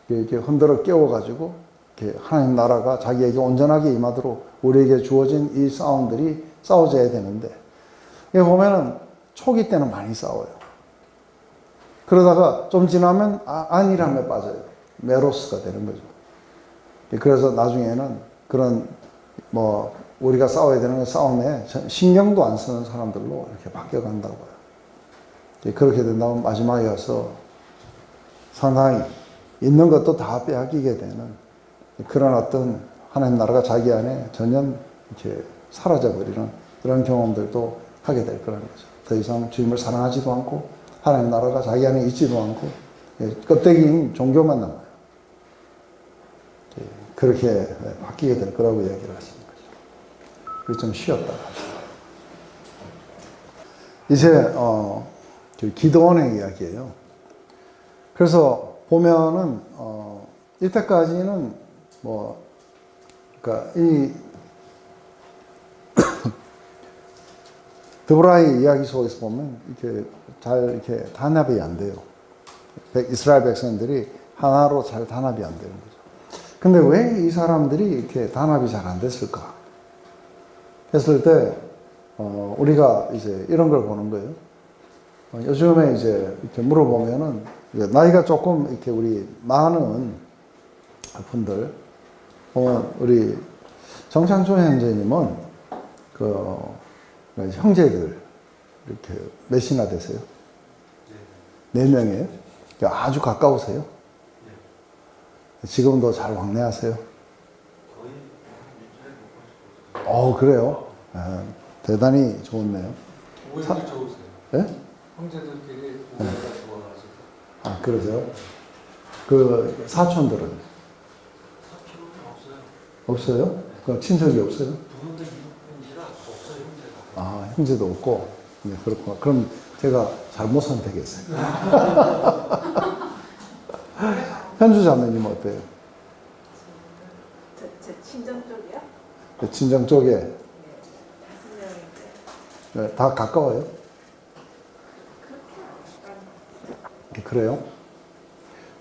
이렇게 흔들어 깨워가지고 이렇게 하나님 나라가 자기에게 온전하게 임하도록 우리에게 주어진 이 싸움들이 싸워져야 되는데 여기 보면은 초기 때는 많이 싸워요. 그러다가 좀 지나면 안일함에 빠져요. 메로스가 되는 거죠. 그래서 나중에는 그런 우리가 싸워야 되는 싸움에 신경도 안 쓰는 사람들로 이렇게 바뀌어간다고 봐요. 그렇게 된다면 마지막에 가서 상당히 있는 것도 다 빼앗기게 되는 그런 어떤 하나님 나라가 자기 안에 전혀 이렇게 사라져버리는 그런 경험들도 하게 될 거라는 거죠. 더 이상 주님을 사랑하지도 않고 하나님 나라가 자기 안에 있지도 않고 껍데기인 종교만 남아요. 그렇게 바뀌게 될 거라고 이야기를 하시는 거죠. 그래서 좀 쉬었다가. 이제, 기도원의 이야기예요. 그래서 보면은, 이때까지는 그러니까 드보라의 이야기 속에서 보면 이렇게 잘 이렇게 단합이 안 돼요. 이스라엘 백성들이 하나로 잘 단합이 안 되는 거죠. 근데 왜 이 사람들이 이렇게 단합이 잘 안 됐을까? 했을 때, 우리가 이제 이런 걸 보는 거예요. 요즘에 이제 이렇게 물어보면은, 나이가 조금 이렇게 우리 많은 분들, 우리 정창준 형제님은 형제들 이렇게 몇이나 되세요? 네 명이에요? 아주 가까우세요? 지금도 잘 왕래하세요? 그래요? 대단히 좋네요. 오히려 좋으세요. 예? 형제들끼리 오해가 좋아가지고. 아, 그러세요? 그 사촌들은? 사촌은 없어요. 없어요? 그 친척이 없어요? 부모도 이분이라 없어요, 형제가. 아, 형제도 없고. 네, 그렇구나. 그럼 제가 잘못 선택했어요. 현주 자매님은 어때요? 제 친정 쪽이요? 그 친정 쪽에? 네, 5명인데 네, 다 가까워요? 그래요?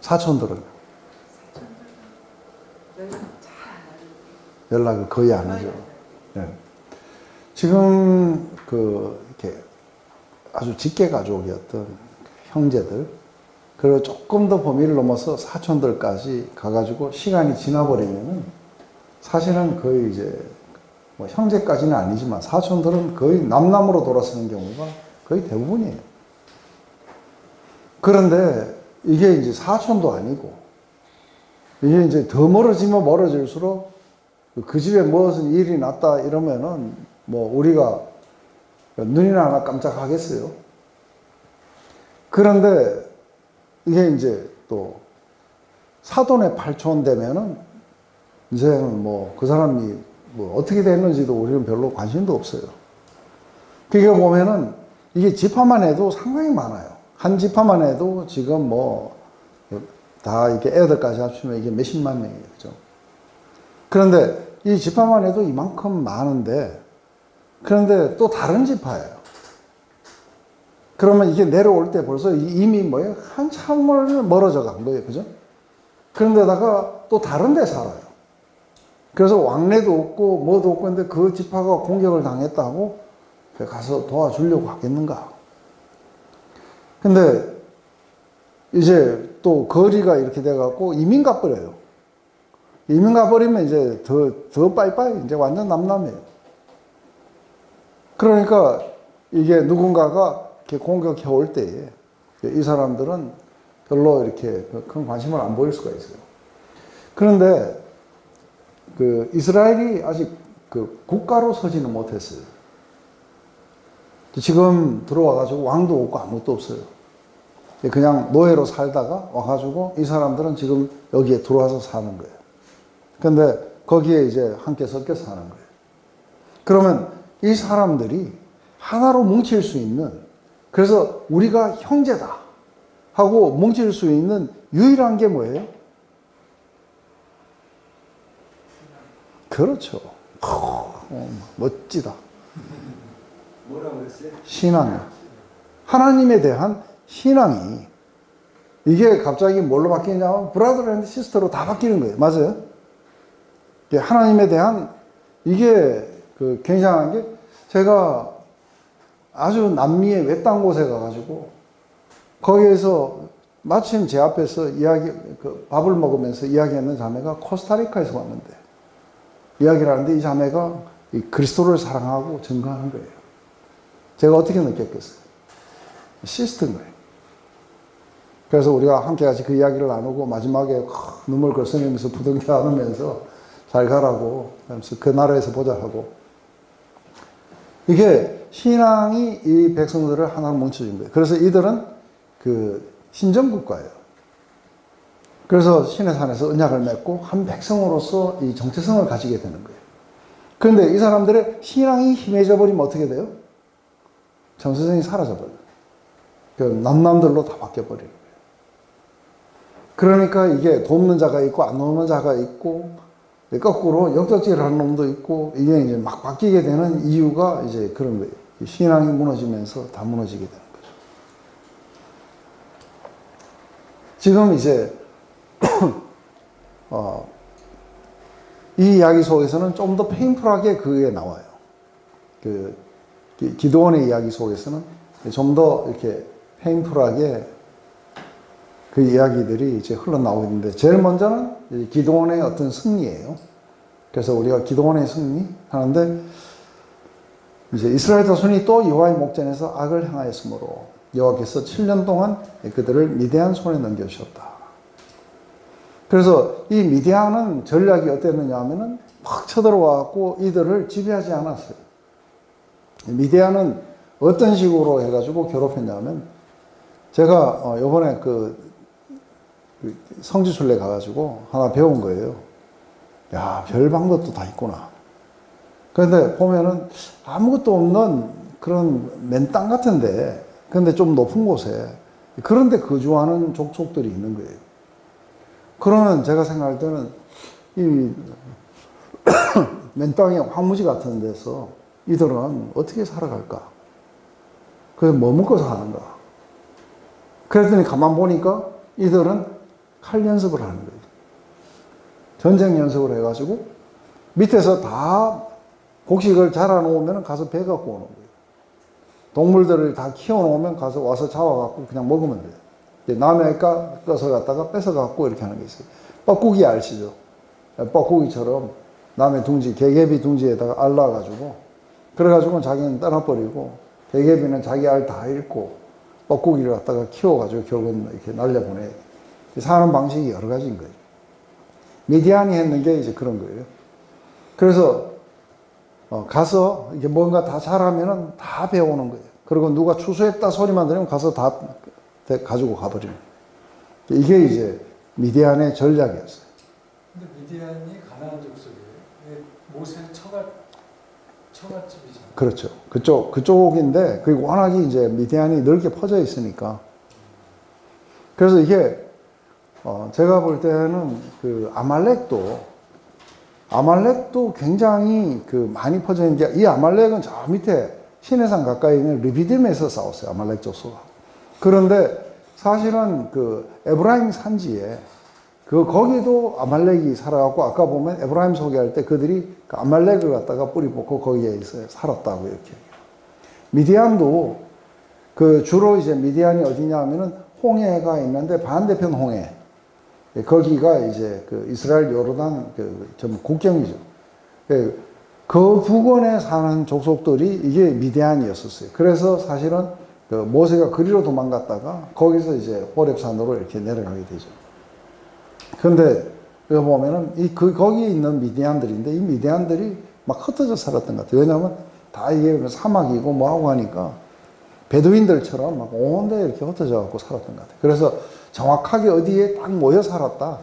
사촌들은? 연락 잘안 하죠. 연락을 거의 안 하죠. 네. 지금 이렇게 아주 직계 가족이었던 형제들, 그리고 조금 더 범위를 넘어서 사촌들까지 가가지고 시간이 지나버리면은 사실은 거의 이제 형제까지는 아니지만 사촌들은 거의 남남으로 돌아서는 경우가 거의 대부분이에요. 그런데 이게 이제 사촌도 아니고 이게 이제 더 멀어지면 멀어질수록 그 집에 무슨 일이 났다 이러면은 우리가 눈이나 하나 깜짝하겠어요. 그런데 이게 이제 또 사돈의 팔촌 되면은 이제는 그 사람이 어떻게 됐는지도 우리는 별로 관심도 없어요. 그게 보면은 이게 지파만 해도 상당히 많아요. 한 지파만 해도 지금 다 이렇게 애들까지 합치면 이게 몇십만 명이에요. 그죠? 그런데 이 지파만 해도 이만큼 많은데, 그런데 또 다른 지파예요. 그러면 이게 내려올 때 벌써 이미 한참을 멀어져 간 거예요. 그죠? 그런데다가 또 다른 데 살아요. 그래서 왕래도 없고 뭐도 없고 근데 그 지파가 공격을 당했다고 가서 도와주려고 하겠는가? 근데 이제 또 거리가 이렇게 돼갖고 이민 가버려요. 이민 가버리면 이제 더 빠이빠이 이제 완전 남남이에요. 그러니까 이게 누군가가 이렇게 공격해 올 때에 이 사람들은 별로 이렇게 큰 관심을 안 보일 수가 있어요. 그런데 이스라엘이 아직 국가로 서지는 못했어요. 지금 들어와가지고 왕도 없고 아무것도 없어요. 그냥 노예로 살다가 와가지고 이 사람들은 지금 여기에 들어와서 사는 거예요. 근데 거기에 이제 함께 섞여 사는 거예요. 그러면 이 사람들이 하나로 뭉칠 수 있는, 그래서 우리가 형제다 하고 뭉칠 수 있는 유일한 게 뭐예요? 그렇죠. 멋지다. 뭐라고 그랬어요? 신앙. 하나님에 대한 신앙이 이게 갑자기 뭘로 바뀌냐면 브라더 앤드 시스터로 다 바뀌는 거예요. 맞아요? 하나님에 대한 이게 굉장한 게, 제가 아주 남미의 외딴 곳에 가가지고 거기에서 마침 제 앞에서 밥을 먹으면서 이야기했는 자매가 코스타리카에서 왔는데 이야기를 하는데 이 자매가 이 그리스도를 사랑하고 증거하는 거예요. 제가 어떻게 느꼈겠어요? 시스템 거예요. 그래서 우리가 함께 같이 그 이야기를 나누고 마지막에 눈물 글썽이면서 부둥켜 안으면서 잘 가라고 하면서 그 나라에서 보자 하고, 이게 신앙이 이 백성들을 하나로 뭉쳐준 거예요. 그래서 이들은 신정국가예요. 그래서 시내산에서 언약을 맺고 한 백성으로서 이 정체성을 가지게 되는 거예요. 그런데 이 사람들의 신앙이 희미해져 버리면 어떻게 돼요? 정체성이 사라져 버려요. 그 남남들로 다 바뀌어 버리는 거예요. 그러니까 이게 돕는 자가 있고 안 돕는 자가 있고 거꾸로 역적질을 하는 놈도 있고 이게 이제 막 바뀌게 되는 이유가 이제 그런 거예요. 신앙이 무너지면서 다 무너지게 되는 거죠. 지금 이제 이 이야기 속에서는 좀 더 페인풀하게 그게 나와요. 그 기드온의 이야기 속에서는 좀 더 이렇게 페인풀하게 그 이야기들이 이제 흘러나오고 있는데, 제일 먼저는 기드온의 어떤 승리예요. 그래서 우리가 기드온의 승리 하는데, 이제 이스라엘 자손이 또 여호와의 목전에서 악을 행하였으므로 여호와께서 7년 동안 그들을 미디안 손에 넘겨주셨다. 그래서 이 미디안은 전략이 어땠느냐 하면은 막 쳐들어와갖고 이들을 지배하지 않았어요. 미디안은 어떤 식으로 해가지고 괴롭혔냐면, 제가 요번에 그 성지순례 가가지고 하나 배운 거예요. 야, 별 방법도 다 있구나. 그런데 보면은 아무것도 없는 그런 맨 땅 같은데, 근데 좀 높은 곳에 그런데 거주하는 족속들이 있는 거예요. 그러면 제가 생각할 때는 이 맨 땅에 황무지 같은 데서 이들은 어떻게 살아갈까? 그래서 뭐 먹고 사는가? 그랬더니 가만 보니까 이들은 칼 연습을 하는 거예요. 전쟁 연습을 해가지고 밑에서 다 곡식을 자라놓으면 가서 배 갖고 오는 거예요. 동물들을 다 키워놓으면 가서 와서 잡아갖고 그냥 먹으면 돼요. 남의 것을 갖다가 뺏어갖고 이렇게 하는 게 있어요. 뻐꾸기 아시죠? 뻐꾸기처럼 남의 둥지, 개개비 둥지에다가 알 놔가지고, 그래가지고 자기는 떠나버리고, 개개비는 자기 알 다 잃고, 뻐꾸기를 갖다가 키워가지고 결국은 이렇게 날려보내. 사는 방식이 여러 가지인 거예요. 미디안이 했는 게 이제 그런 거예요. 그래서 가서 이게 뭔가 다 잘하면은 다 배워오는 거예요. 그리고 누가 추수했다 소리만 들으면 가서 다 가지고 가버리는 거예요. 이게 이제 미디안의 전략이었어요. 근데 미디안이 가나안 족속이에요. 모세 처갓집이잖아요. 그렇죠. 그쪽인데, 그리고 워낙에 이제 미디안이 넓게 퍼져 있으니까. 그래서 이게, 제가 볼 때는 그 아말렉도 굉장히 그 많이 퍼져 있는 게, 이 아말렉은 저 밑에 시내산 가까이 있는 르비딤에서 싸웠어요. 아말렉 족속하고. 그런데 사실은 그 에브라임 산지에 거기도 아말렉이 살아갖고, 아까 보면 에브라임 소개할 때 그들이 그 아말렉을 갖다가 뿌리 뽑고 거기에 살았다고 이렇게. 미디안도 주로 이제 미디안이 어디냐 하면은 홍해가 있는데 반대편 홍해. 거기가 이제 그 이스라엘 요르단 전 국경이죠. 그 부근에 사는 족속들이 이게 미디안이었었어요. 그래서 사실은 그 모세가 그리로 도망갔다가 거기서 이제 호렙산으로 이렇게 내려가게 되죠. 그런데 여기 보면은 거기에 있는 미디안들인데, 이 미디안들이 막 흩어져 살았던 것 같아요. 왜냐하면 다 이게 사막이고 뭐하고 하니까 베두인들처럼 막 온데 이렇게 흩어져 갖고 살았던 것 같아요. 그래서 정확하게 어디에 딱 모여 살았다,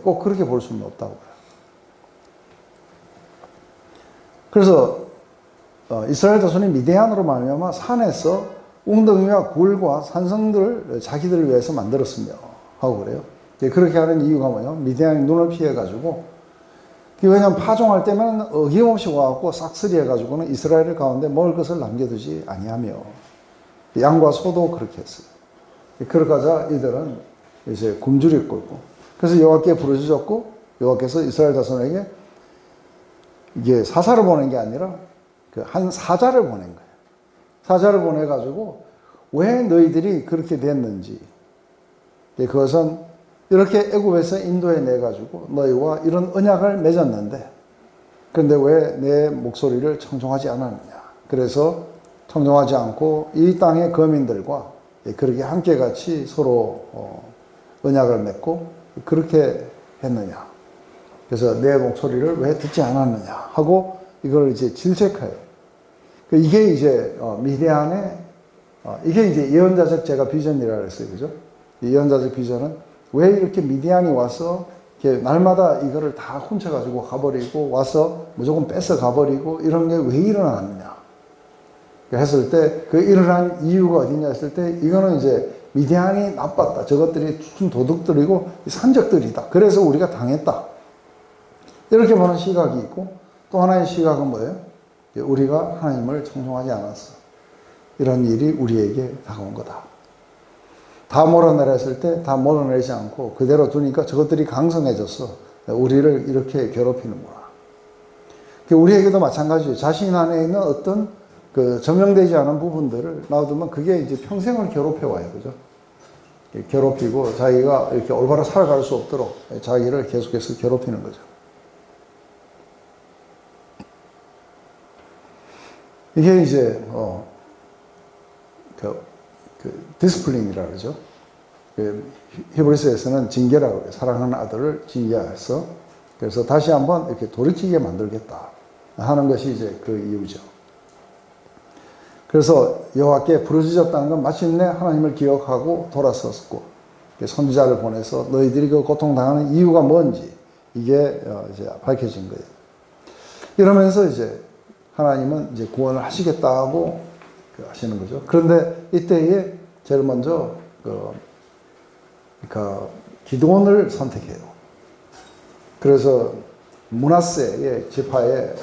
꼭 그렇게 볼 수는 없다고요. 그래서 이스라엘 자손이 미디안으로 말미암아 산에서 웅덩이와 굴과 산성들을 자기들을 위해서 만들었으며 하고 그래요. 그렇게 하는 이유가 뭐냐? 미디안이 눈을 피해가지고, 왜냐하면 파종할 때면 어김없이 와갖고 싹쓸이 해가지고는 이스라엘 가운데 먹을 것을 남겨두지 아니하며, 양과 소도 그렇게 했어요. 그렇게 하자 이들은 이제 굶주릴 거고, 그래서 여호와께 부르짖었고, 여호와께서 이스라엘 자손에게 이게 사사를 보낸 게 아니라 한 사자를 보낸 거예요. 사자를 보내가지고 왜 너희들이 그렇게 됐는지, 그것은 이렇게 애굽에서 인도해 내가지고 너희와 이런 언약을 맺었는데, 그런데 왜 내 목소리를 청종하지 않았느냐. 그래서 청종하지 않고 이 땅의 거민들과 그렇게 함께 같이 서로 언약을 맺고 그렇게 했느냐. 그래서 내 목소리를 왜 듣지 않았느냐 하고 이걸 이제 질책해요. 이게 이제 미디안의 이게 이제 예언자적 제가 비전이라고 했어요. 그죠? 예언자적 비전은 왜 이렇게 미디안이 와서 이렇게 날마다 이거를 다 훔쳐가지고 가버리고 와서 무조건 뺏어 가버리고 이런 게 왜 일어났느냐 했을 때 그 일어난 이유가 어디냐 했을 때 이거는 이제 미디안이 나빴다. 저것들이 준 도둑들이고 산적들이다. 그래서 우리가 당했다. 이렇게 보는 시각이 있고 또 하나의 시각은 뭐예요? 우리가 하나님을 청송하지 않았어. 이런 일이 우리에게 다가온 거다. 다 몰아내라 했을 때 다 몰아내지 않고 그대로 두니까 저것들이 강성해졌어. 우리를 이렇게 괴롭히는구나. 우리에게도 마찬가지예요. 자신 안에 있는 어떤 그 점령되지 않은 부분들을 놔두면 그게 이제 평생을 괴롭혀와요. 그죠? 괴롭히고 자기가 이렇게 올바로 살아갈 수 없도록 자기를 계속해서 괴롭히는 거죠. 이게 이제, 디스플린이라 그러죠. 히브리서에서는 징계라고 해요. 사랑하는 아들을 징계해서 그래서 다시 한번 이렇게 돌이키게 만들겠다 하는 것이 이제 그 이유죠. 그래서 여호와께 부르짖었다는 건 마침내 하나님을 기억하고 돌아섰고 선지자를 보내서 너희들이 그 고통당하는 이유가 뭔지 이게 이제 밝혀진 거예요. 이러면서 이제 하나님은 이제 구원을 하시겠다고 하시는 거죠. 그런데 이때에 제일 먼저 기드온을 선택해요. 그래서 므낫세의 지파의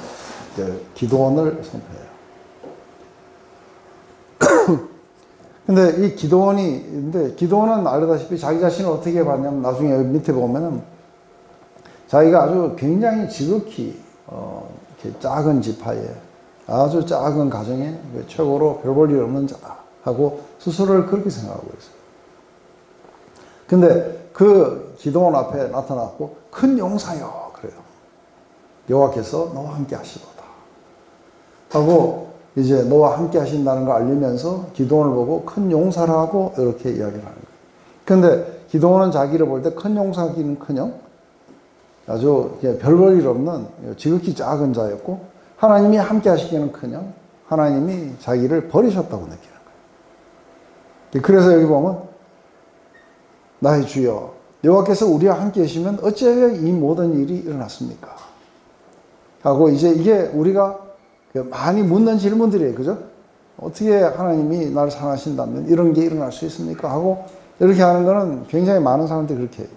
기드온을 선택해요. 근데 이 기드온은 알다시피 자기 자신을 어떻게 봤냐면 나중에 밑에 보면은 자기가 아주 굉장히 지극히 이렇게 작은 지파에 아주 작은 가정에 최고로 별 볼 일 없는 자다 하고 스스로를 그렇게 생각하고 있어요. 근데 그 기드온 앞에 나타났고 큰 용사여 그래요. 여호와께서 너와 함께 하시도다 하고 이제 너와 함께 하신다는 걸 알리면서 기드온을 보고 큰 용사라고 이렇게 이야기를 하는 거예요. 근데 기드온은 자기를 볼 때 큰 용사기는커녕 아주 별 볼 일 없는 지극히 작은 자였고 하나님이 함께 하시기는커녕 하나님이 자기를 버리셨다고 느끼는 거예요. 그래서 여기 보면 나의 주여 여호와께서 우리와 함께 계시면 어찌하여 이 모든 일이 일어났습니까? 하고 이제 이게 우리가 많이 묻는 질문들이에요. 그죠? 어떻게 하나님이 나를 사랑하신다면 이런 게 일어날 수 있습니까? 하고 이렇게 하는 거는 굉장히 많은 사람들이 그렇게 해요.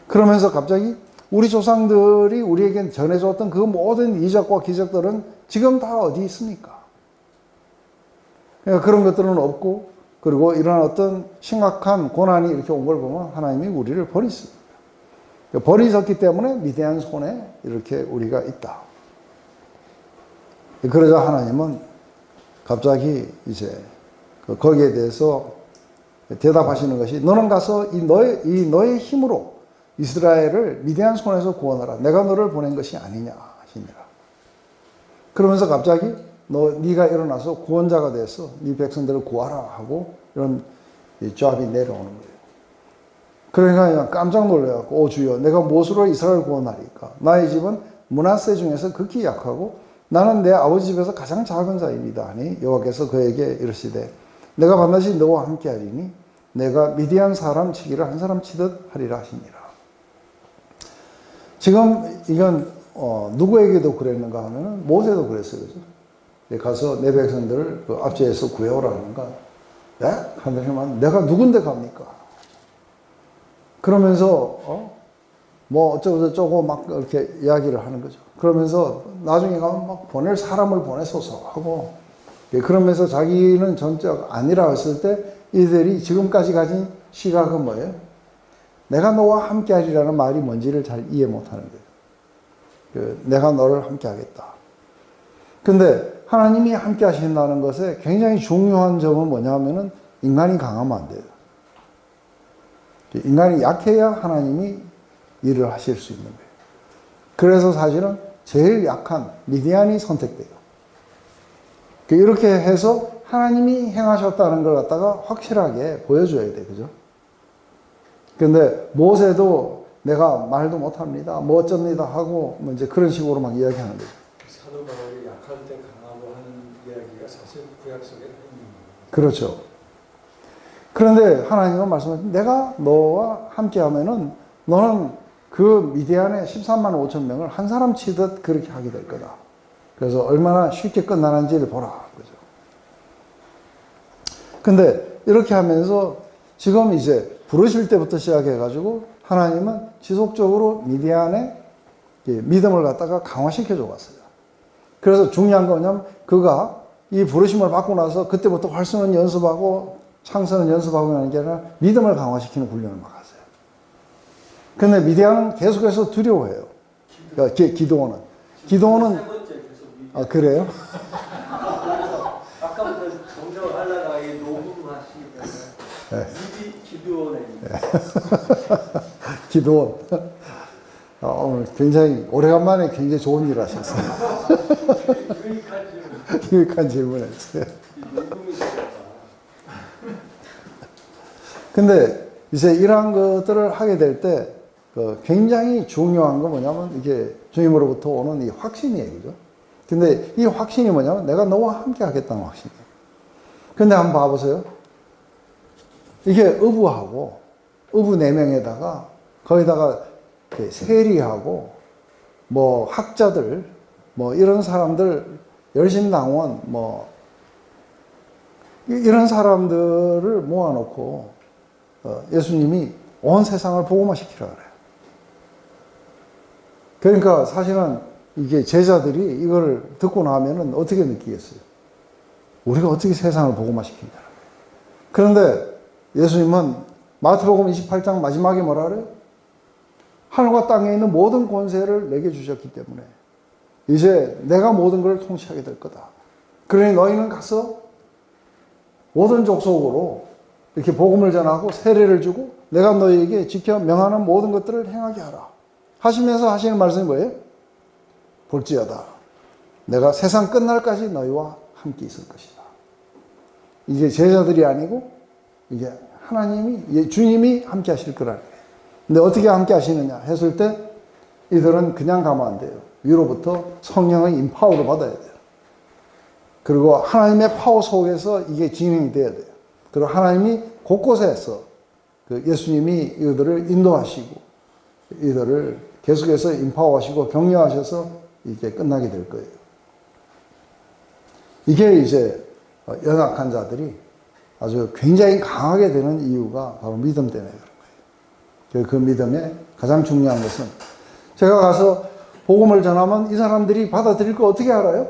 그러면서 갑자기 우리 조상들이 우리에게 전해줬던 그 모든 이적과 기적들은 지금 다 어디 있습니까? 그러니까 그런 것들은 없고 그리고 이런 어떤 심각한 고난이 이렇게 온 걸 보면 하나님이 우리를 버리십니다. 버리셨기 때문에 미대한 손에 이렇게 우리가 있다. 그러자 하나님은 갑자기 이제 거기에 대해서 대답하시는 것이 너는 가서 너의 힘으로 이스라엘을 미디안 손에서 구원하라. 내가 너를 보낸 것이 아니냐 하시니라. 그러면서 갑자기 네가 일어나서 구원자가 돼서 네 백성들을 구하라 하고 이런 조합이 내려오는 거예요. 그러니까 그냥 깜짝 놀라갖고 오 주여 내가 무엇으로 이스라엘을 구원하리까? 나의 집은 므낫세 중에서 극히 약하고 나는 내 아버지 집에서 가장 작은 자입니다 하니 여호와께서 그에게 이르시되 내가 반드시 너와 함께 하리니 내가 미디안 사람 치기를 한 사람 치듯 하리라 하시니라. 지금 이건 누구에게도 그랬는가 하면은 모세도 그랬어요. 그죠? 가서 내 백성들을 그 압제해서 구해오라는가. 예? 하더니만 내가 누군데 갑니까? 그러면서 뭐 어쩌고저쩌고 막 이렇게 이야기를 하는 거죠. 그러면서 나중에 가면 막 보낼 사람을 보내소서 하고 그러면서 자기는 전적 아니라 했을 때 이들이 지금까지 가진 시각은 뭐예요? 내가 너와 함께 하리라는 말이 뭔지를 잘 이해 못하는 거예요. 내가 너를 함께 하겠다. 근데 하나님이 함께 하신다는 것에 굉장히 중요한 점은 뭐냐면은 인간이 강하면 안 돼요. 인간이 약해야 하나님이 일을 하실 수 있는 거예요. 그래서 사실은 제일 약한 미디안이 선택돼요. 이렇게 해서 하나님이 행하셨다는 걸 갖다가 확실하게 보여줘야 돼. 그죠? 근데 모세도 내가 말도 못합니다. 뭐 어쩝니다 하고 뭐 이제 그런 식으로 막 이야기하는 거죠. 사도 바울이 약할 때 강하고 하는 이야기가 사실 구약 속에 있는 거예요. 그렇죠. 그런데 하나님은 말씀하신 내가 너와 함께 하면은 너는 그 미디안의 13만 5천 명을 한 사람 치듯 그렇게 하게 될 거다. 그래서 얼마나 쉽게 끝나는지를 보라. 그죠. 근데 이렇게 하면서 지금 이제 부르실 때부터 시작해가지고 하나님은 지속적으로 미디안의 믿음을 갖다가 강화시켜 줘 왔어요. 그래서 중요한 건 뭐냐면 그가 이 부르심을 받고 나서 그때부터 활성은 연습하고 창선은 연습하고 하는 게 아니라 믿음을 강화시키는 훈련을 막 하세요. 근데 미디안은 계속해서 두려워해요. 그러니까 기도원은. 기도원은, 세 번째 계속 아, 그래요? 아까부터 정정하려다가 이 녹음하시기 때문에 기도원에 기도원. 오늘 굉장히, 오래간만에 굉장히 좋은 일 하셨어요. 유익한 질문. 유익한 질문 했어요. 녹음이 되니까. 근데 이제 이러한 것들을 하게 될 때 굉장히 중요한 건 뭐냐면 이게 주님으로부터 오는 이 확신이에요. 그죠? 근데 이 확신이 뭐냐면 내가 너와 함께 하겠다는 확신이에요. 근데 한번 봐보세요. 이게 어부하고 어부 4명에다가 거기다가 세리하고 뭐 학자들 뭐 이런 사람들 열심당원 뭐 이런 사람들을 모아놓고 예수님이 온 세상을 복음화 시키라 그래요. 그러니까 사실은 이게 제자들이 이걸 듣고 나면은 어떻게 느끼겠어요? 우리가 어떻게 세상을 복음화 시키냐. 그런데 예수님은 마태복음 28장 마지막에 뭐라 그래요? 하늘과 땅에 있는 모든 권세를 내게 주셨기 때문에 이제 내가 모든 걸 통치하게 될 거다. 그러니 너희는 가서 모든 족속으로 이렇게 복음을 전하고 세례를 주고 내가 너희에게 지켜 명하는 모든 것들을 행하게 하라. 하시면서 하시는 말씀이 뭐예요? 볼지어다. 내가 세상 끝날까지 너희와 함께 있을 것이다. 이게 제자들이 아니고 이게 하나님이, 주님이 함께 하실 거라는 거예요. 근데 어떻게 함께 하시느냐 했을 때 이들은 그냥 가면 안 돼요. 위로부터 성령의 임파워를 받아야 돼요. 그리고 하나님의 파워 속에서 이게 진행이 돼야 돼요. 그리고 하나님이 곳곳에서 예수님이 이들을 인도하시고 이들을 계속해서 임파워하시고 격려하셔서 이게 끝나게 될 거예요. 이게 이제 연약한 자들이 아주 굉장히 강하게 되는 이유가 바로 믿음 때문에 그런 거예요. 그 믿음의 가장 중요한 것은 제가 가서 복음을 전하면 이 사람들이 받아들일 거 어떻게 알아요?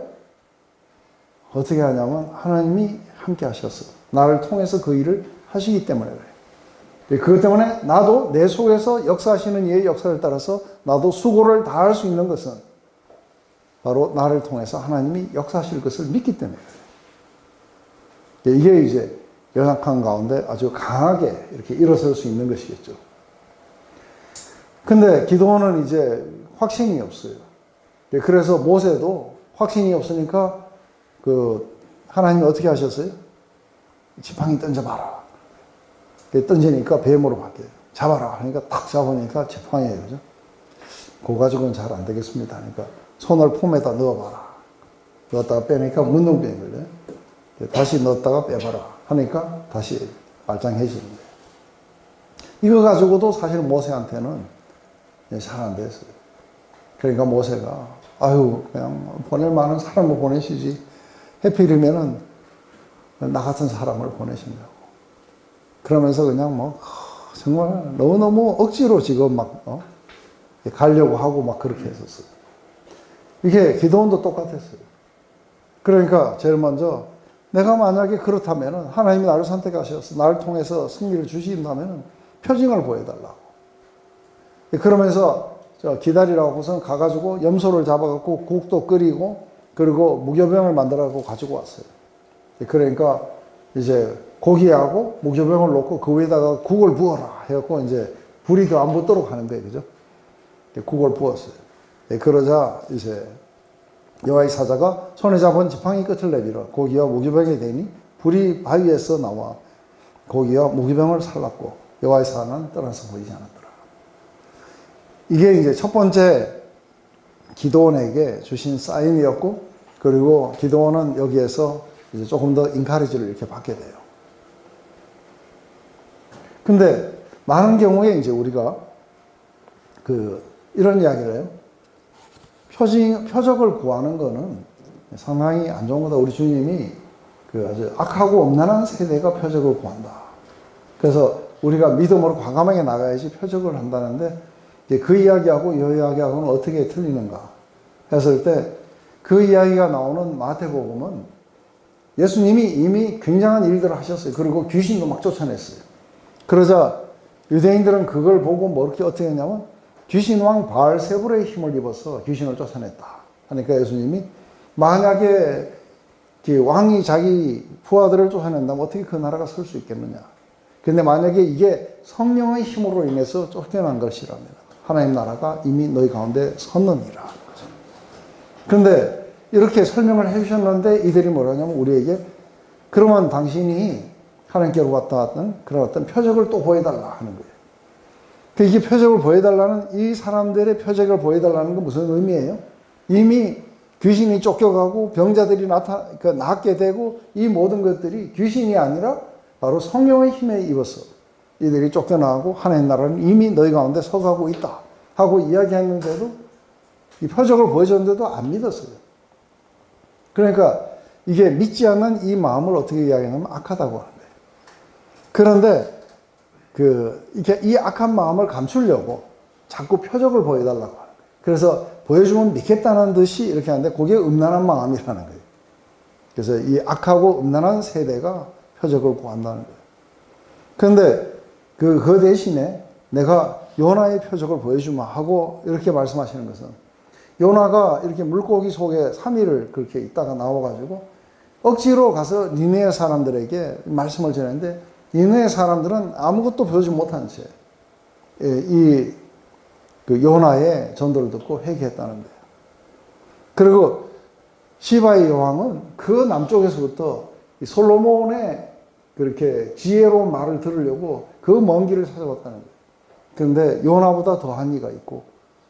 어떻게 하냐면 하나님이 함께 하셔서 나를 통해서 그 일을 하시기 때문에 그래요. 그것 때문에 나도 내 속에서 역사하시는 이의 역사를 따라서 나도 수고를 다할 수 있는 것은 바로 나를 통해서 하나님이 역사하실 것을 믿기 때문에 그래요. 이게 이제 연약한 가운데 아주 강하게 이렇게 일어설 수 있는 것이겠죠. 근데 기도원은 이제 확신이 없어요. 그래서 모세도 확신이 없으니까 하나님이 어떻게 하셨어요? 지팡이 던져봐라. 던지니까 뱀으로 바뀌어요. 잡아라 하니까 탁 잡으니까 지팡이에요. 그죠? 그거 가지고는 잘 안 되겠습니다. 그러니까 손을 폼에다 넣어봐라. 넣었다가 빼니까 문둥병이 걸려요. 다시 넣었다가 빼봐라 하니까 다시 말짱해지는 거예요. 이거 가지고도 사실 모세한테는 잘 안 됐어요. 그러니까 모세가 그냥 보낼 만한 사람을 보내시지 해필이면은 나 같은 사람을 보내신다고. 그러면서 그냥 정말 너무너무 억지로 지금 가려고 하고 막 그렇게 했었어요. 이게 기도원도 똑같았어요. 그러니까 제일 먼저 내가 만약에 그렇다면은 하나님이 나를 선택하셔서 나를 통해서 승리를 주신다면은 표징을 보여달라고. 그러면서 기다리라고 우선 가가지고 염소를 잡아갖고 국도 끓이고 그리고 무교병을 만들어갖고 가지고 왔어요. 그러니까 이제 고기하고 무교병을 놓고 그 위에다가 국을 부어라 해갖고 이제 불이 더 안 붙도록 하는 거예요. 그죠? 국을 부었어요. 그러자 이제 여호와의 사자가 손에 잡은 지팡이 끝을 내밀어 고기와 무교병이 되니 불이 바위에서 나와 고기와 무교병을 살랐고 여호와의 사자는 떠나서 보이지 않았더라. 이게 이제 첫 번째 기도원에게 주신 사인이었고, 그리고 기도원은 여기에서 이제 조금 더 인카리지를 이렇게 받게 돼요. 근데 많은 경우에 이제 우리가 이런 이야기를 해요. 표적을 구하는 거는 상당히 안 좋은 거다. 우리 주님이 아주 악하고 엄난한 세대가 표적을 구한다. 그래서 우리가 믿음으로 과감하게 나가야지 표적을 한다는데, 그 이야기하고 이 이야기하고는 어떻게 틀리는가 했을 때, 그 이야기가 나오는 마태복음은 예수님이 이미 굉장한 일들을 하셨어요. 그리고 귀신도 막 쫓아냈어요. 그러자 유대인들은 그걸 보고 어떻게 했냐면, 귀신왕 바알세불의 힘을 입어서 귀신을 쫓아냈다 하니까 예수님이, 만약에 왕이 자기 부하들을 쫓아낸다면 어떻게 그 나라가 설 수 있겠느냐. 근데 만약에 이게 성령의 힘으로 인해서 쫓겨난 것이라면 하나님 나라가 이미 너희 가운데 섰느니라. 그런데 이렇게 설명을 해주셨는데 이들이 뭐라냐면 우리에게, 그러면 당신이 하나님께로 왔던 그런 어떤 표적을 또 보여달라 하는 거예요. 이게 표적을 보여달라는, 이 사람들의 표적을 보여달라는 건 무슨 의미예요? 이미 귀신이 쫓겨가고 병자들이 낫게 되고 이 모든 것들이 귀신이 아니라 바로 성령의 힘에 입어서 이들이 쫓겨나고 하나님 나라는 이미 너희 가운데 서가고 있다 하고 이야기했는데도, 이 표적을 보여줬는데도 안 믿었어요. 그러니까 이게 믿지 않는 이 마음을 어떻게 이야기하냐면 악하다고 하는 거예요. 그런데 이렇게 이 악한 마음을 감추려고 자꾸 표적을 보여달라고 하는 거예요. 그래서 보여주면 믿겠다는 듯이 이렇게 하는데 그게 음란한 마음이라는 거예요. 그래서 이 악하고 음란한 세대가 표적을 구한다는 거예요. 그런데 그 대신에 내가 요나의 표적을 보여주마 하고 이렇게 말씀하시는 것은, 요나가 이렇게 물고기 속에 3일을 그렇게 있다가 나와가지고 억지로 가서 니느웨 사람들에게 말씀을 전했는데, 니느웨 사람들은 아무것도 보여주지 못한 채 요나의 전도를 듣고 회개했다는 거예요. 그리고 시바의 여왕은 그 남쪽에서부터 솔로몬의 그렇게 지혜로운 말을 들으려고 그 먼 길을 찾아왔다는 거예요. 그런데 요나보다 더한 이가 있고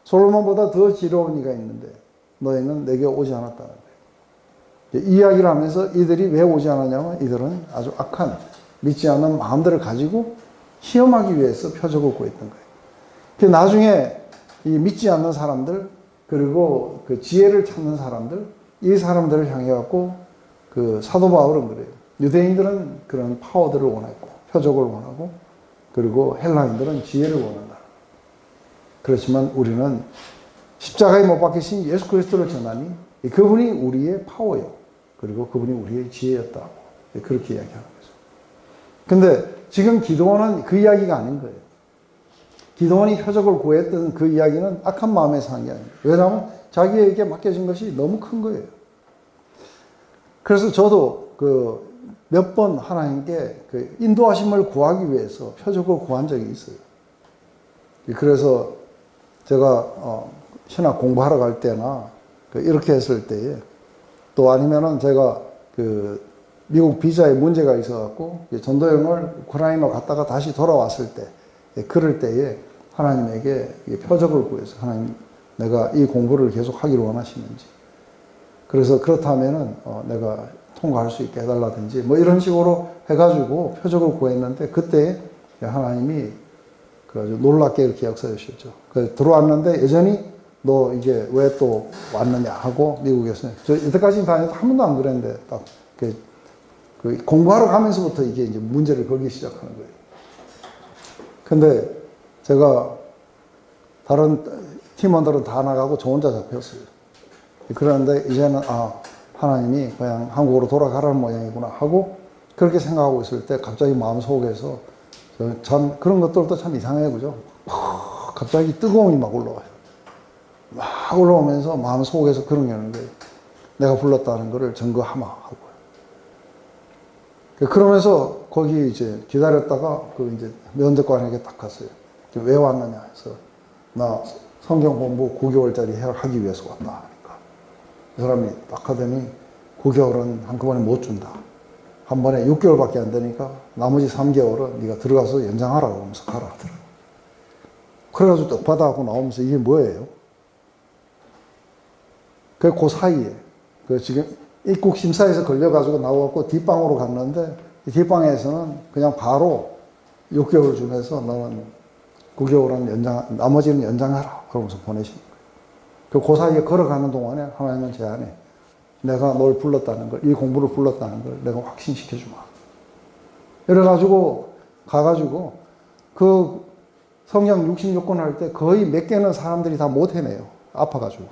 솔로몬보다 더 지혜로운 이가 있는데 너희는 내게 오지 않았다는 거예요. 이 이야기를 하면서 이들이 왜 오지 않았냐면, 이들은 아주 악한 믿지 않는 마음들을 가지고 시험하기 위해서 표적을 구했던 거예요. 나중에 이 믿지 않는 사람들, 그리고 그 지혜를 찾는 사람들, 이 사람들을 향해 갖고 사도 바울은 그래요. 유대인들은 그런 파워들을 원했고 표적을 원하고, 그리고 헬라인들은 지혜를 원한다. 그렇지만 우리는 십자가에 못 박히신 예수 그리스도를 전하니 그분이 우리의 파워요. 그리고 그분이 우리의 지혜였다고 그렇게 이야기하는 거죠. 근데 지금 기도원은 그 이야기가 아닌 거예요. 기도원이 표적을 구했던 그 이야기는 악한 마음에서 한 게 아니에요. 왜냐하면 자기에게 맡겨진 것이 너무 큰 거예요. 그래서 저도 몇 번 하나님께 인도하심을 구하기 위해서 표적을 구한 적이 있어요. 그래서 제가 신학 공부하러 갈 때나 이렇게 했을 때에, 또 아니면은 제가 미국 비자에 문제가 있어갖고 전도여행을 우크라이나 갔다가 다시 돌아왔을 때, 그럴 때에 하나님에게 표적을 구해서, 하나님 내가 이 공부를 계속 하기를 원하시는지, 그래서 그렇다면은 내가 통과할 수 있게 해달라든지 뭐 이런 식으로 해가지고 표적을 구했는데, 그때 하나님이 아주 놀랍게 이렇게 역사해 주셨죠. 들어왔는데 여전히 너 이게 왜 또 왔느냐 하고, 미국에서 저 이때까지 다녀도 한 번도 안 그랬는데 딱 공부하러 가면서부터 이게 이제 문제를 걸기 시작하는 거예요. 근데 제가 다른 팀원들은 다 나가고 저 혼자 잡혔어요. 그런데 이제는 하나님이 그냥 한국으로 돌아가라는 모양이구나 하고 그렇게 생각하고 있을 때, 갑자기 마음속에서 참 그런 것들도 참 이상해요. 그죠? 갑자기 뜨거움이 막 올라와요. 막 올라오면서 마음속에서 그런 게 있는데, 내가 불렀다는 거를 증거하마 하고. 그러면서 거기 이제 기다렸다가 이제 면접관에게 딱 갔어요. 왜 왔느냐 해서, 나 성경 공부 9개월짜리 하기 위해서 왔다 하니까, 그 사람이 딱 하더니 9개월은 한꺼번에 못 준다. 한 번에 6개월밖에 안 되니까 나머지 3개월은 네가 들어가서 연장하라고 하면서 가라 하더라고. 그래가지고 떡 받아갖고 나오면서 이게 뭐예요? 그 사이에, 지금 입국 심사에서 걸려가지고 나와갖고 뒷방으로 갔는데, 이 뒷방에서는 그냥 바로 6개월 중에서 너는 9개월은 나머지는 연장하라. 그러면서 보내신 거예요. 그 사이에 걸어가는 동안에 하나님은 제 안에 내가 널 불렀다는 걸, 이 공부를 불렀다는 걸 내가 확신시켜 주마. 이래가지고 가가지고 그 성경 66권 할 때 거의 몇 개는 사람들이 다 못 해내요. 아파가지고.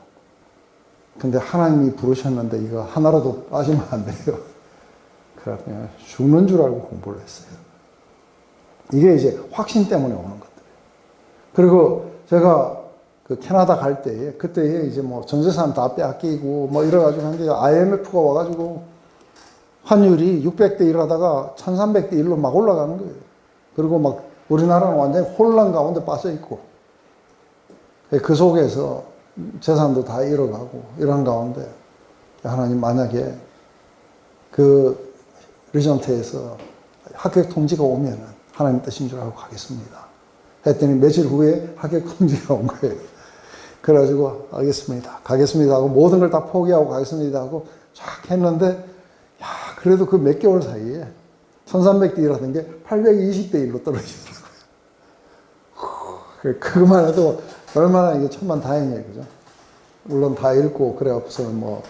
근데 하나님이 부르셨는데 이거 하나라도 빠지면 안 돼요. 그래 그냥 죽는 줄 알고 공부를 했어요. 이게 이제 확신 때문에 오는 것들. 그리고 제가 그 캐나다 갈 때에 그때에 이제 뭐 전재산 다 빼앗기고 뭐 이래가지고 한 게 IMF가 와가지고 환율이 600대 1 하다가 1300대 1로 막 올라가는 거예요. 그리고 막 우리나라는 완전히 혼란 가운데 빠져 있고 그 속에서 재산도 다 잃어가고 이런 가운데 하나님 만약에 그 리전트에서 합격 통지가 오면은 하나님 뜻인 줄 알고 가겠습니다. 했더니 며칠 후에 합격 통지가 온 거예요. 그래가지고 알겠습니다. 가겠습니다 하고 모든 걸 다 포기하고 가겠습니다 하고 쫙 했는데 야 그래도 그 몇 개월 사이에 1300대 1하던 게 820대 1로 떨어지더라고요. 그것만 해도 얼마나 이게 천만다행이에요. 그죠? 물론 다 읽고 그래갖고서는 뭐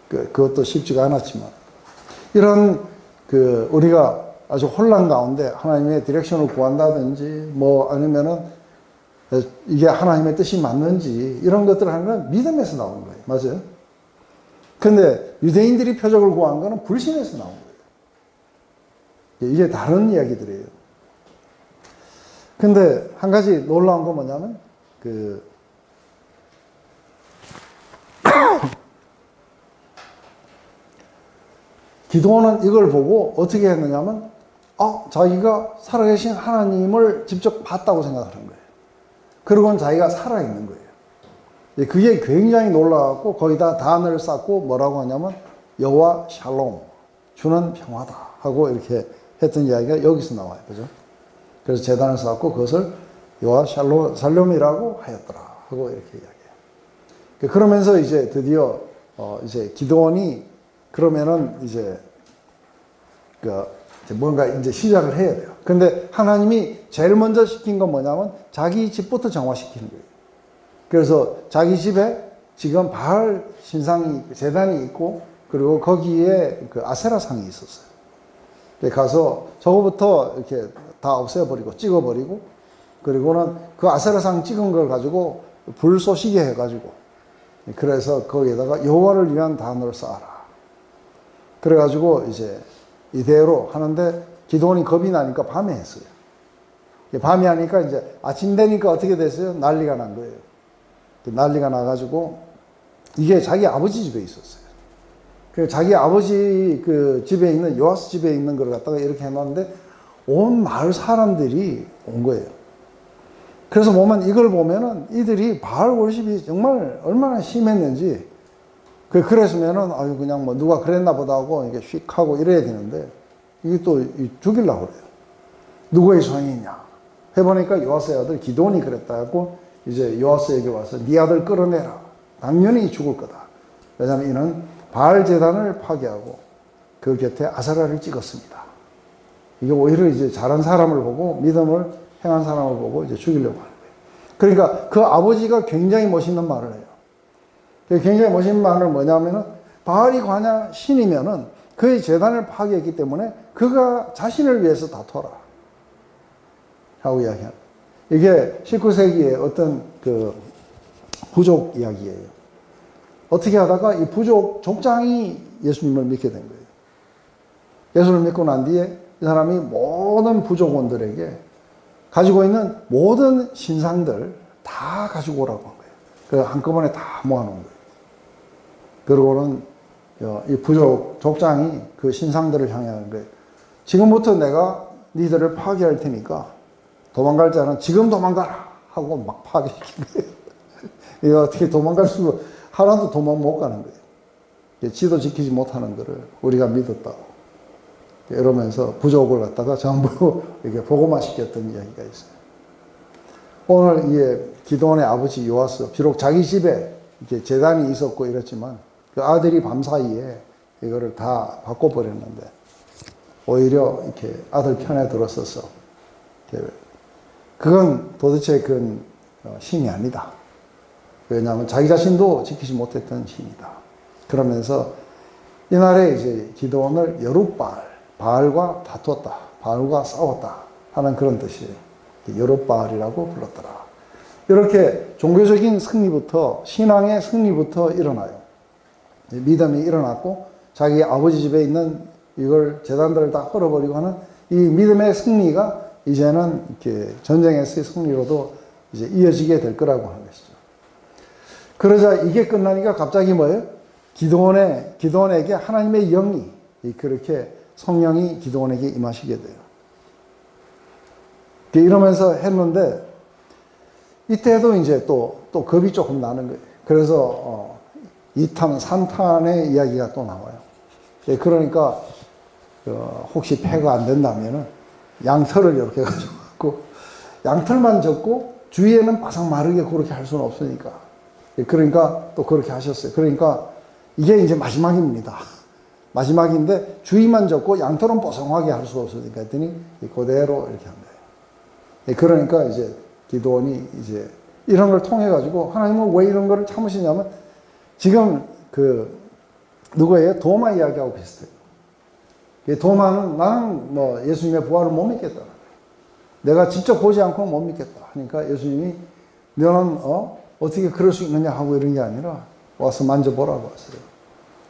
그것도 쉽지가 않았지만 이런 그 우리가 아주 혼란 가운데 하나님의 디렉션을 구한다든지 뭐 아니면은 이게 하나님의 뜻이 맞는지 이런 것들을 하는 건 믿음에서 나오는 거예요. 맞아요? 근데 유대인들이 표적을 구한 거는 불신에서 나온 거예요. 이게 다른 이야기들이에요. 근데 한 가지 놀라운 건 뭐냐면 기도원은 이걸 보고 어떻게 했느냐면 자기가 살아계신 하나님을 직접 봤다고 생각하는 거예요. 그러고는 자기가 살아있는 거예요. 그게 굉장히 놀라웠고 거기다 단어를 쌓고 뭐라고 하냐면 여호와 샬롬 주는 평화다 하고 이렇게 했던 이야기가 여기서 나와요. 그죠? 그래서 제단을 쌓고 그것을 여호와 샬롬이라고 하였더라 하고 이렇게 이야기해요. 그러면서 이제 드디어 이제 기도원이 그러면은 이제 뭔가 이제 시작을 해야 돼요. 근데 하나님이 제일 먼저 시킨 건 뭐냐면 자기 집부터 정화시키는 거예요. 그래서 자기 집에 지금 바알 신상이 제단이 있고 그리고 거기에 그 아세라 상이 있었어요. 가서 저거부터 이렇게 다 없애버리고 찍어버리고 그리고는 그 아세라 상 찍은 걸 가지고 불쏘시개 해가지고 그래서 거기에다가 여호와를 위한 단어를 쌓아라. 그래가지고 이제 이대로 하는데 기도원이 겁이 나니까 밤에 했어요. 밤에 하니까 이제 아침 되니까 어떻게 됐어요? 난리가 난 거예요. 난리가 나가지고 이게 자기 아버지 집에 있었어요. 그래서 자기 아버지 그 집에 있는 요아스 집에 있는 걸 갖다가 이렇게 해놨는데 온 마을 사람들이 온 거예요. 그래서 보면 이걸 보면은 이들이 바알 월십이 정말 얼마나 심했는지 그랬으면은 아유 그냥 뭐 누가 그랬나 보다 하고 이게 휙 하고 이래야 되는데 이게 또 죽이려고 그래요. 누구의 소행이냐 해보니까 요아스의 아들 기도원이 그랬다 하고 이제 요아스에게 와서 네 아들 끌어내라. 당연히 죽을 거다. 왜냐하면 이는 바알 제단을 파괴하고 그 곁에 아세라를 찍었습니다. 이게 오히려 이제 잘한 사람을 보고 믿음을 행한 사람을 보고 이제 죽이려고 하는 거예요. 그러니까 그 아버지가 굉장히 멋있는 말을 해요. 굉장히 멋있는 말은 뭐냐면은 바알이 관야 신이면은 그의 제단을 파괴했기 때문에 그가 자신을 위해서 다퉈라 하고 이야기합니다. 이게 19세기의 어떤 그 부족 이야기예요. 어떻게 하다가 이 부족 족장이 예수님을 믿게 된 거예요. 예수를 믿고 난 뒤에 이 사람이 모든 부족원들에게 가지고 있는 모든 신상들 다 가지고 오라고 한 거예요. 그래서 한꺼번에 다 모아놓은 거예요. 그러고는 이 부족 족장이 그 신상들을 향하는 거예요. 지금부터 내가 니들을 파괴할 테니까 도망갈 자는 지금 도망가라 하고 막 파괴시킨 거예요. 이거 어떻게 도망갈 수가 하나도 도망 못 가는 거예요. 지도 지키지 못하는 거를 우리가 믿었다고 이러면서 부족을 갖다가 전부 이렇게 보고만 시켰던 이야기가 있어요. 오늘 이 기도원의 아버지 요아스 비록 자기 집에 이렇게 제단이 있었고 이랬지만 그 아들이 밤사이에 이거를 다 바꿔버렸는데 오히려 이렇게 아들 편에 들었어서 그건 도대체 그건 신이 아니다. 왜냐하면 자기 자신도 지키지 못했던 신이다. 그러면서 이날에 이제 기드온을 여룻바알, 바알과 다투었다. 바알과 싸웠다. 하는 그런 뜻이에요. 여룻바알이라고 불렀더라. 이렇게 종교적인 승리부터, 신앙의 승리부터 일어나요. 믿음이 일어났고, 자기 아버지 집에 있는 이걸 재단들을 다 헐어버리고 하는 이 믿음의 승리가 이제는 이렇게 전쟁에서의 승리로도 이제 이어지게 될 거라고 하는 것이죠. 그러자 이게 끝나니까 갑자기 뭐예요? 기드온에게 하나님의 영이, 그렇게 성령이 기드온에게 임하시게 돼요. 이러면서 했는데, 이때도 이제 또 겁이 조금 나는 거예요. 그래서, 2탄, 3탄의 이야기가 또 나와요. 그러니까, 혹시 패가 안 된다면은, 양털을 이렇게 가지고, 양털만 접고, 주위에는 바삭 마르게 그렇게 할 수는 없으니까. 그러니까 또 그렇게 하셨어요. 그러니까 이게 이제 마지막입니다. 마지막인데 주위만 접고 양털은 뽀송하게 할 수 없으니까 했더니 그대로 이렇게 한 거예요. 그러니까 이제 기드온이 이제 이런 걸 통해 가지고 하나님은 왜 이런 걸 참으시냐면 지금 누구예요? 도마 이야기하고 비슷해요. 도마는 나는 뭐 예수님의 부활을 못 믿겠다. 내가 직접 보지 않고는 못 믿겠다. 하니까 예수님이 너는 어떻게 그럴 수 있느냐 하고 이런 게 아니라 와서 만져보라고 하세요.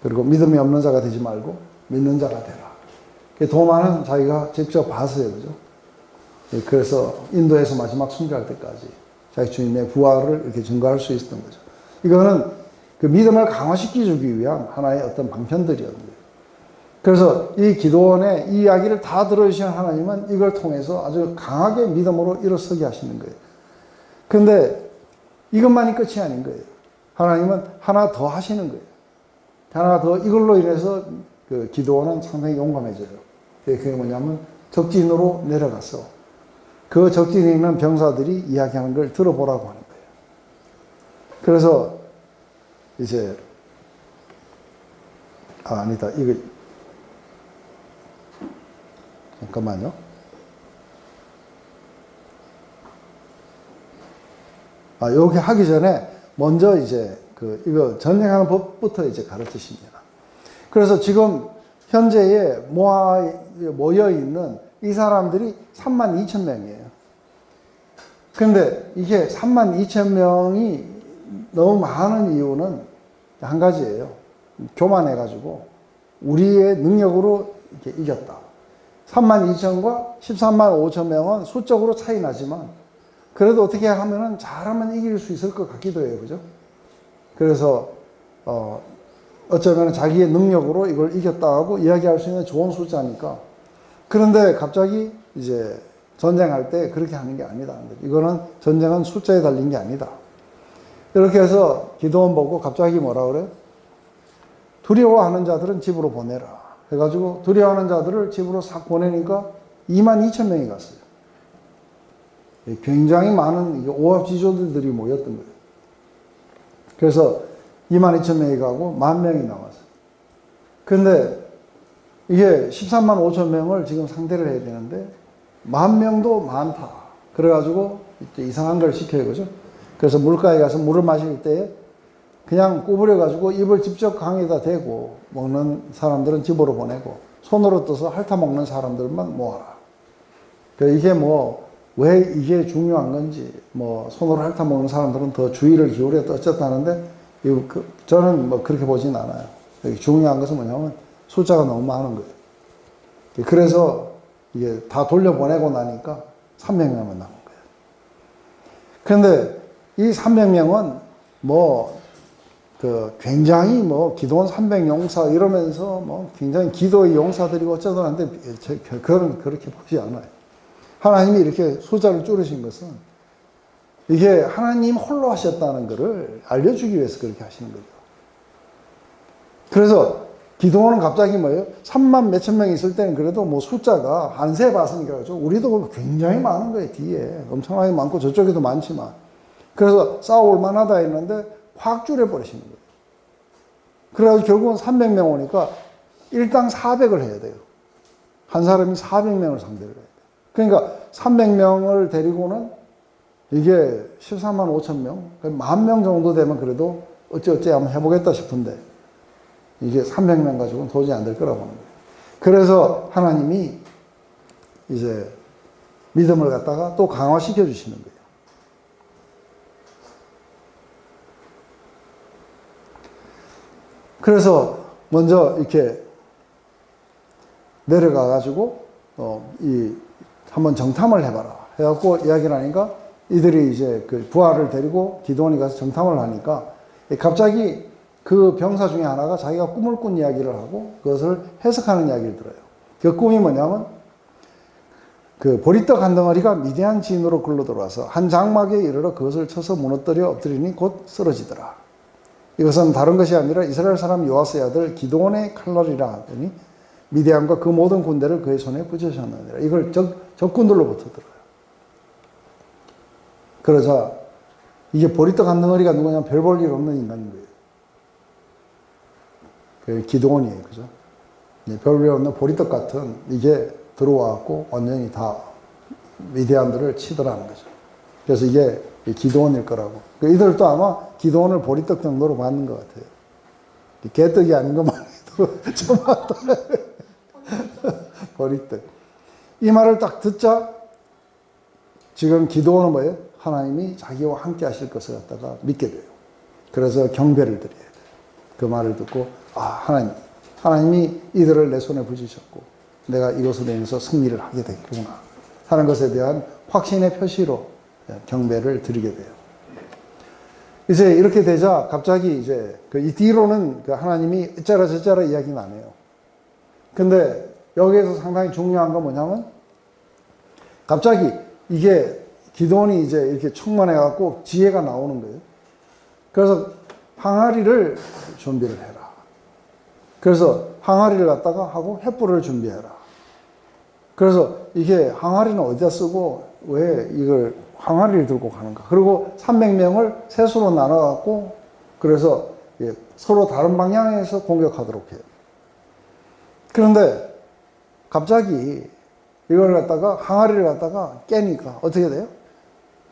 그리고 믿음이 없는 자가 되지 말고 믿는 자가 되라. 도마는 자기가 직접 봤어요. 그죠? 그래서 인도에서 마지막 순교할 때까지 자기 주님의 부활을 이렇게 증거할 수 있었던 거죠. 이거는 그 믿음을 강화시키기 위한 하나의 어떤 방편들이었는데. 그래서 이 기도원의 이 이야기를 다 들어주신 하나님은 이걸 통해서 아주 강하게 믿음으로 일어서게 하시는 거예요. 근데 이것만이 끝이 아닌 거예요. 하나님은 하나 더 하시는 거예요. 하나 더 이걸로 인해서 그 기도원은 상당히 용감해져요. 그게 뭐냐면 적진으로 내려가서 그 적진에 있는 병사들이 이야기하는 걸 들어보라고 하는 거예요. 그래서 이제 아니다. 이거 잠깐만요. 여기 하기 전에 먼저 이제 이거 전쟁하는 법부터 이제 가르치십니다. 그래서 지금 현재에 모여 있는 이 사람들이 32,000명이에요. 근데 이게 32,000명이 너무 많은 이유는 한 가지예요. 교만해가지고 우리의 능력으로 이렇게 이겼다. 32,000과 13만 5천 명은 수적으로 차이 나지만 그래도 어떻게 하면은 잘하면 이길 수 있을 것 같기도 해요. 그죠? 그래서, 어쩌면 자기의 능력으로 이걸 이겼다 하고 이야기할 수 있는 좋은 숫자니까. 그런데 갑자기 이제 전쟁할 때 그렇게 하는 게 아니다. 이거는 전쟁은 숫자에 달린 게 아니다. 이렇게 해서 기도원 보고 갑자기 뭐라 그래요? 두려워하는 자들은 집으로 보내라. 해가지고 두려워하는 자들을 집으로 싹 보내니까 22,000명이 갔어요. 굉장히 많은 오합지졸들이 모였던 거예요. 그래서 22,000명이 가고 10,000명이 나왔어요. 근데 이게 13만 5천 명을 지금 상대를 해야 되는데 10,000명도 많다. 그래가지고 이상한 걸 시켜요. 그죠? 그래서 물가에 가서 물을 마실 때 그냥 구부려가지고 입을 직접 강에다 대고 먹는 사람들은 집으로 보내고 손으로 떠서 핥아 먹는 사람들만 모아라. 이게 왜 이게 중요한 건지, 손으로 핥아 먹는 사람들은 더 주의를 기울여도 어쨌다 하는데, 저는 그렇게 보진 않아요. 중요한 것은 뭐냐면 숫자가 너무 많은 거예요. 그래서 이게 다 돌려보내고 나니까 300명만 남은 거예요. 그런데 이 300명은 굉장히 기도원 300용사 이러면서 굉장히 기도의 용사들이고 어쩌다 하는데, 그건 그렇게 보지 않아요. 하나님이 이렇게 숫자를 줄이신 것은 이게 하나님 홀로 하셨다는 것을 알려주기 위해서 그렇게 하시는 거죠. 그래서 기도원은 갑자기 3만 몇천 명 있을 때는 그래도 숫자가 한세 봤으니까 그렇죠. 우리도 굉장히 많은 거예요. 뒤에 엄청나게 많고 저쪽에도 많지만 그래서 싸울 만하다 했는데 확 줄여버리시는 거예요. 그래가지고 결국은 300명 오니까 일당 400을 해야 돼요. 한 사람이 400명을 상대를 해야 돼요. 그러니까 300명을 데리고는 이게 14만 5천 명, 10,000명 정도 되면 그래도 어찌어찌 한번 해보겠다 싶은데 이게 300명 가지고는 도저히 안 될 거라고 하는 거예요. 그래서 하나님이 이제 믿음을 갖다가 또 강화시켜 주시는 거예요. 그래서 먼저 이렇게 내려가 가지고 한번 정탐을 해봐라 해갖고 이야기를 하니까 이들이 이제 그 부하를 데리고 기드온이 가서 정탐을 하니까 갑자기 그 병사 중에 하나가 자기가 꿈을 꾼 이야기를 하고 그것을 해석하는 이야기를 들어요. 그 꿈이 뭐냐면 그 보리떡 한 덩어리가 미디안 진으로 굴러 들어와서 한 장막에 이르러 그것을 쳐서 무너뜨려 엎드리니 곧 쓰러지더라. 이것은 다른 것이 아니라 이스라엘 사람 요아스의 아들 기드온의 칼날이라 하더니 미디안과 그 모든 군대를 그의 손에 붙이셨느니라. 이걸 적군들로부터 들어요. 그러자 이게 보리떡 한 덩어리가 누구냐면 별 볼 일 없는 인간인 거예요. 그 기드온이에요. 그죠? 별 볼 일 없는 보리떡 같은 이게 들어와갖고 완전히 다 미디안들을 치더라는 거죠. 그래서 이게 기드온일 거라고. 이들도 아마 기드온을 보리떡 정도로 받는 것 같아요. 개떡이 아닌 것만 해도 좀 왔다. 보리떡. 이 말을 딱 듣자 지금 기드온은 뭐예요? 하나님이 자기와 함께 하실 것을 갖다가 믿게 돼요. 그래서 경배를 드려야 돼요. 그 말을 듣고 하나님이 이들을 내 손에 붙이셨고 내가 이것으로 인해서 승리를 하게 되겠구나 하는 것에 대한 확신의 표시로 경배를 드리게 돼요. 이제 이렇게 되자 갑자기 이제 이 뒤로는 그 하나님이 어쩌라 저쩌라 이야기는 안 해요. 근데 여기에서 상당히 중요한 건 뭐냐면 갑자기 이게 기드온이 이제 이렇게 충만해갖고 지혜가 나오는 거예요. 그래서 항아리를 준비를 해라. 그래서 항아리를 갖다가 하고 횃불을 준비해라. 그래서 이게 항아리는 어디다 쓰고 왜 이걸 항아리를 들고 가는가. 그리고 300명을 셋으로 나눠갖고 그래서 서로 다른 방향에서 공격하도록 해요. 그런데 갑자기 이걸 갖다가 항아리를 갖다가 깨니까 어떻게 돼요?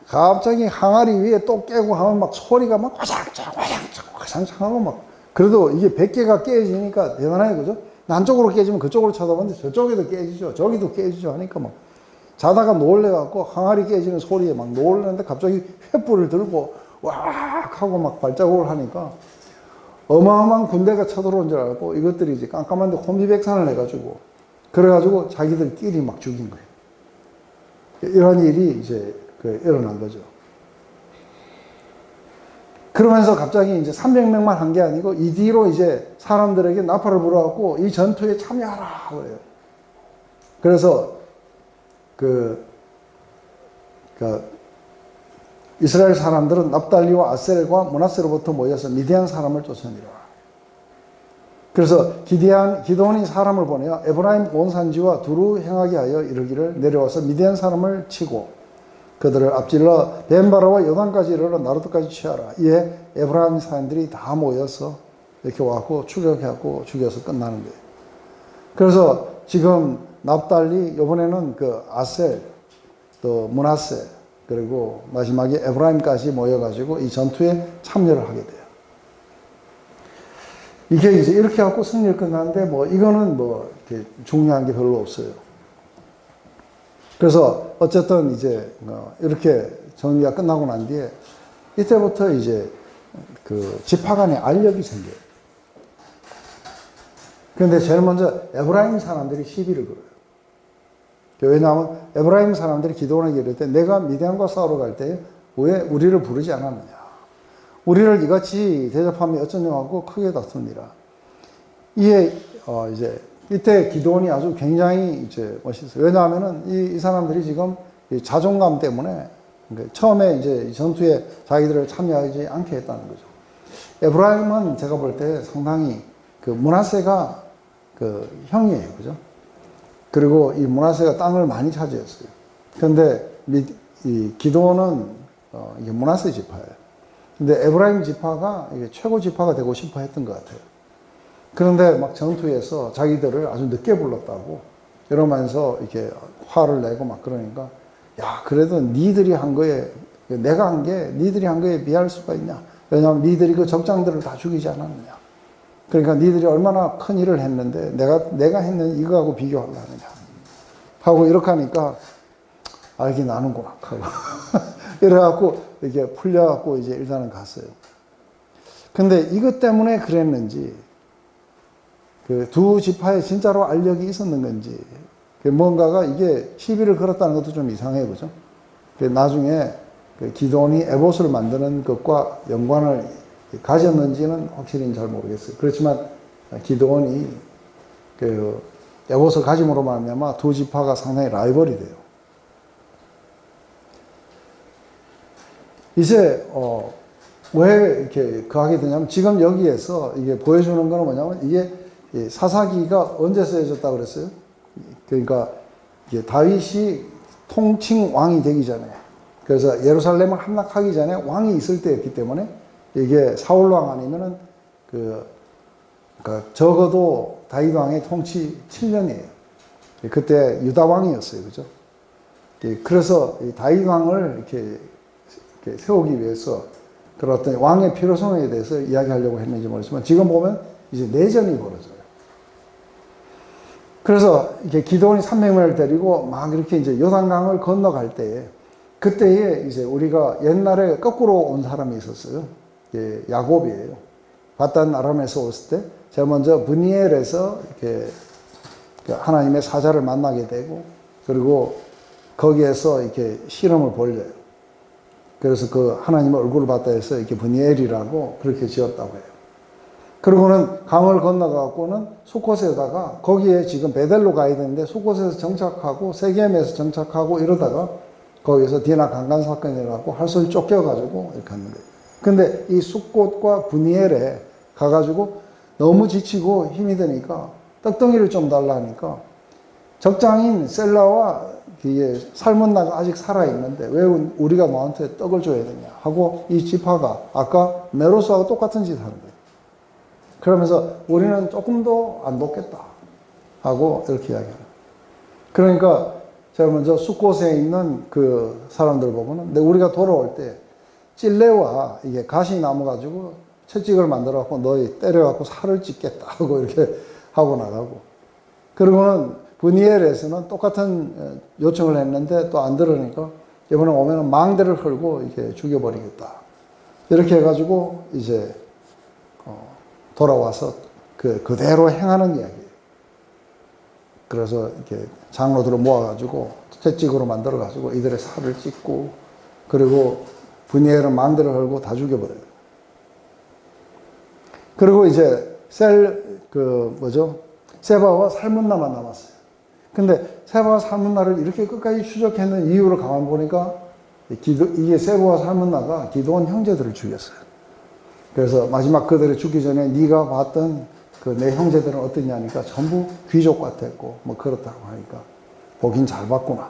갑자기 항아리 위에 또 깨고 하면 막 소리가 막 화장창 하고 막 그래도 이게 100개가 깨지니까 대단해요. 그죠? 한쪽으로 깨지면 그쪽으로 쳐다보는데 저쪽에도 깨지죠. 저기도 깨지죠. 하니까 막 자다가 놀래갖고 항아리 깨지는 소리에 막 놀랐는데 갑자기 횃불을 들고 왁 하고 막 발자국을 하니까 어마어마한 군대가 쳐들어온 줄 알고 이것들이 이제 깜깜한데 혼비백산을 해가지고 그래가지고 자기들끼리 막 죽인 거예요. 이런 일이 이제 일어난 거죠. 그러면서 갑자기 이제 300명만 한 게 아니고 이 뒤로 이제 사람들에게 나팔을 불어갖고 이 전투에 참여하라 그래요. 그래서 이스라엘 사람들은 납달리와 아셀과 므낫세로부터 모여서 미디안 사람을 쫓아내라. 그래서 기드온이 사람을 보내어 에브라임 온 산지와 두루 행하게 하여 이르기를 내려와서 미디안 사람을 치고 그들을 앞질러 벤바라와 요단까지 이르러 나루트까지 취하라. 이에 에브라임 사람들이 다 모여서 이렇게 와서 추격해갖고 죽여서 끝나는 거예요. 그래서 지금 납달리 이번에는 그 아셀 또 므낫세 그리고 마지막에 에브라임까지 모여가지고 이 전투에 참여를 하게 돼요. 이게 이제 이렇게 갖고 승리를 끝나는데 뭐 이거는 뭐 이렇게 중요한 게 별로 없어요. 그래서 어쨌든 이제 이렇게 전기가 끝나고 난 뒤에 이때부터 이제 그 지파 간의 알력이 생겨요. 그런데 제일 먼저 에브라임 사람들이 시비를 걸어요. 왜냐하면 에브라임 사람들이 기드온에게 이럴 때 내가 미디안과 싸우러 갈 때 왜 우리를 부르지 않았느냐. 우리를 이같이 대접하면 어쩌냐고 크게 다투니라. 이에 이제 이때 기드온이 아주 굉장히 이제 멋있어요. 왜냐하면은 이 사람들이 지금 이 자존감 때문에 처음에 이제 전투에 자기들을 참여하지 않게 했다는 거죠. 에브라임은 제가 볼 때 상당히 그 므낫세가 그 형이에요. 그죠? 그리고 이 므낫세가 땅을 많이 차지했어요. 그런데 이 기드온은 이게 므낫세 지파예요. 근데 에브라임 지파가 이게 최고 지파가 되고 싶어 했던 것 같아요. 그런데 막 전투에서 자기들을 아주 늦게 불렀다고 이러면서 이렇게 화를 내고 막 그러니까 야 그래도 니들이 한 거에 내가 한 게 니들이 한 거에 비할 수가 있냐. 왜냐하면 니들이 그 적장들을 다 죽이지 않았느냐. 그러니까 니들이 얼마나 큰 일을 했는데 내가 했는 이거하고 비교하려 하느냐 하고 이렇게 하니까 알긴 아는구나 하고 이래갖고 이렇게 풀려갖고 이제 일단은 갔어요. 근데 이것 때문에 그랬는지 그 두 지파에 진짜로 알력이 있었는 건지 뭔가가 이게 시비를 걸었다는 것도 좀 이상해 그죠? 나중에 그 기드온이 에봇을 만드는 것과 연관을 가졌는지는 확실히 잘 모르겠어요. 그렇지만 기드온이 그 에봇을 가짐으로 말미암아 두 지파가 상당히 라이벌이 돼요. 이제 왜 이렇게 그하게 되냐면 지금 여기에서 이게 보여주는 거는 뭐냐면 이게 사사기가 언제 쓰여졌다 그랬어요? 그러니까 이게 다윗이 통칭 왕이 되기 전에 그래서 예루살렘을 함락하기 전에 왕이 있을 때였기 때문에 이게 사울 왕 아니면은 그러니까 적어도 다윗 왕의 통치 7년이에요. 그때 유다 왕이었어요, 그죠? 그래서 이 다윗 왕을 이렇게 세우기 위해서 그런 어떤 왕의 필요성에 대해서 이야기하려고 했는지 모르지만 지금 보면 이제 내전이 벌어져요. 그래서 이렇게 기드온이 300명을 데리고 막 이렇게 이제 요단강을 건너갈 때에 그때에 이제 우리가 옛날에 거꾸로 온 사람이 있었어요. 야곱이에요. 바단 아람에서 왔을 때 제가 먼저 브니엘에서 이렇게 하나님의 사자를 만나게 되고 그리고 거기에서 이렇게 실험을 벌려요. 그래서 그 하나님의 얼굴을 봤다 해서 이렇게 브니엘이라고 그렇게 지었다고 해요. 그리고는 강을 건너가고는 수콧에다가 거기에 지금 베델로 가야 되는데 수콧에서 정착하고 세겜에서 정착하고 이러다가 거기서 디나 강간 사건이라고 할수록 쫓겨가지고 이렇게 하는 거예요. 근데 이 수콧과 브니엘에 가가지고 너무 지치고 힘이 드니까 떡덩이를 좀 달라 하니까 적장인 셀라와 삶은 나가 아직 살아있는데 왜 우리가 너한테 떡을 줘야 되냐 하고 이 지파가 아까 메로스하고 똑같은 짓 하는 거예요. 그러면서 우리는 조금도 안 돕겠다 하고 이렇게 이야기해요. 그러니까 제가 먼저 숫곳에 있는 그 사람들 보고는 근데 우리가 돌아올 때 찔레와 이게 가시나무 가지고 채찍을 만들어 갖고 너희 때려 갖고 살을 찢겠다 하고 이렇게 하고 나가고 그리고는 브니엘에서는 똑같은 요청을 했는데 또 안 들으니까 이번에 오면은 망대를 헐고 이렇게 죽여버리겠다. 이렇게 해가지고 이제 돌아와서 그대로 행하는 이야기예요. 그래서 이렇게 장로들을 모아가지고 채찍으로 만들어가지고 이들의 살을 찢고 그리고 브니엘은 망대를 헐고 다 죽여버려요. 그리고 이제 세바와 살문나만 남았어요. 근데 세바와 살문나를 이렇게 끝까지 추적했는 이유를 가만 보니까 이게 세바와 살문나가 기드온 형제들을 죽였어요. 그래서 마지막 그들을 죽기 전에 네가 봤던 그 내 형제들은 어떠냐니까 전부 귀족 같았고 뭐 그렇다고 하니까 보긴 잘 봤구나.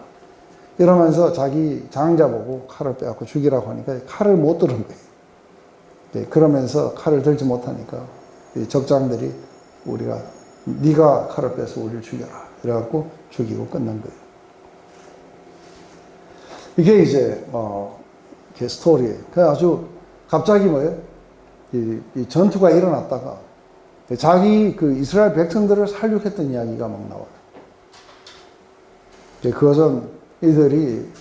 이러면서 자기 장자 보고 칼을 빼앗고 죽이라고 하니까 칼을 못 들은 거예요. 그러면서 칼을 들지 못하니까 적장들이 우리가 네가 칼을 빼서 우리를 죽여라. 그래갖고 죽이고 끝난 거예요. 이게 이제 이게 스토리예요. 그 아주 갑자기 뭐예요? 이 전투가 일어났다가 자기 그 이스라엘 백성들을 살육했던 이야기가 막 나와요. 그것은 이들이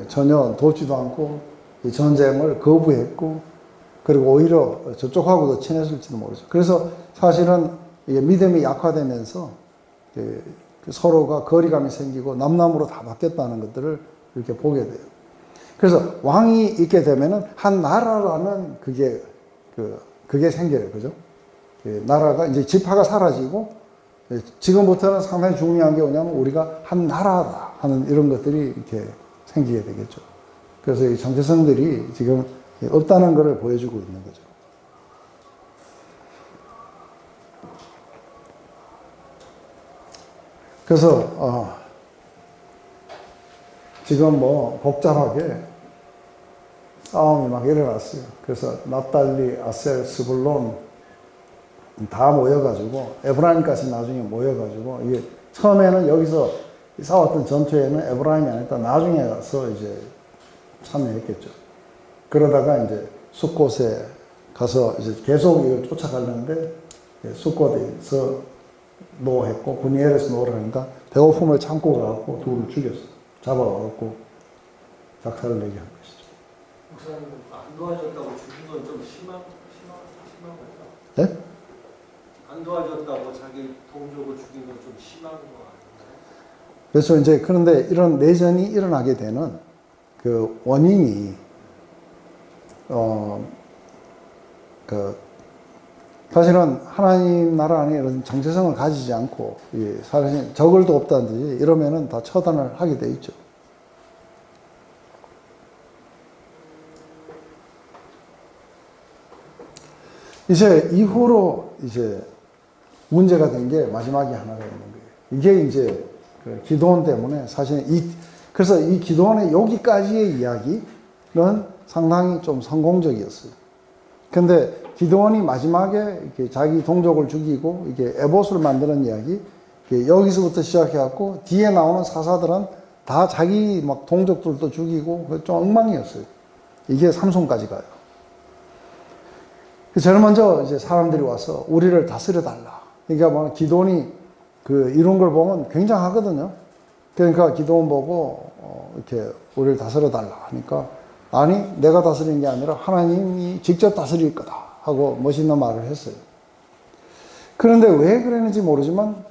전혀 돕지도 않고 이 전쟁을 거부했고 그리고 오히려 저쪽하고도 친했을지도 모르죠. 그래서 사실은 이게 믿음이 약화되면서 서로가 거리감이 생기고 남남으로 다 바뀌었다는 것들을 이렇게 보게 돼요. 그래서 왕이 있게 되면은 한 나라라는 그게 생겨요. 그죠? 나라가 이제 지파가 사라지고 지금부터는 상당히 중요한 게 뭐냐면 우리가 한 나라다 하는 이런 것들이 이렇게 생기게 되겠죠. 그래서 이 정체성들이 지금 없다는 것을 보여주고 있는 거죠. 그래서 지금 뭐 복잡하게 싸움이 막 일어났어요. 그래서 납달리, 아셀, 스불론 다 모여가지고 에브라임까지 나중에 모여가지고 이게 처음에는 여기서 싸웠던 전투에는 에브라임이 아니라 나중에 가서 이제 참여했겠죠. 그러다가 이제 숫곳에 가서 이제 계속 이걸 쫓아가려는데 숫곳에서 노했고 분이엘에서 노를 하니까 배고픔을 참고 가갖고 둘을 죽였어. 잡아갖고 작사를 내게 한 것이죠. 목사님 안 도와줬다고 죽인 건 좀 심한 거죠? 네? 안 도와줬다고 자기 동족을 죽인 건 좀 심한 거 아닌가요? 그래서 이제 그런데 이런 내전이 일어나게 되는 그 원인이 사실은 하나님 나라 안에 이런 정체성을 가지지 않고 사실 적을도 없다든지 이러면은 다 처단을 하게 돼 있죠. 이제 이후로 이제 문제가 된 게 마지막에 하나가 있는 거예요. 이게 이제 그 기드온 때문에 사실 그래서 이 기드온의 여기까지의 이야기는 상당히 좀 성공적이었어요. 근데 기드온이 마지막에 이렇게 자기 동족을 죽이고 이게 에봇을 만드는 이야기, 여기서부터 시작해갖고 뒤에 나오는 사사들은 다 자기 막 동족들도 죽이고 좀 엉망이었어요. 이게 삼손까지 가요. 제일 먼저 이제 사람들이 와서 우리를 다스려 달라. 그러니까 뭐 기드온이 이런 걸 보면 굉장하거든요. 그러니까 기드온 보고 이렇게 우리를 다스려 달라 하니까 아니 내가 다스리는 게 아니라 하나님이 직접 다스릴 거다 하고 멋있는 말을 했어요. 그런데 왜 그랬는지 모르지만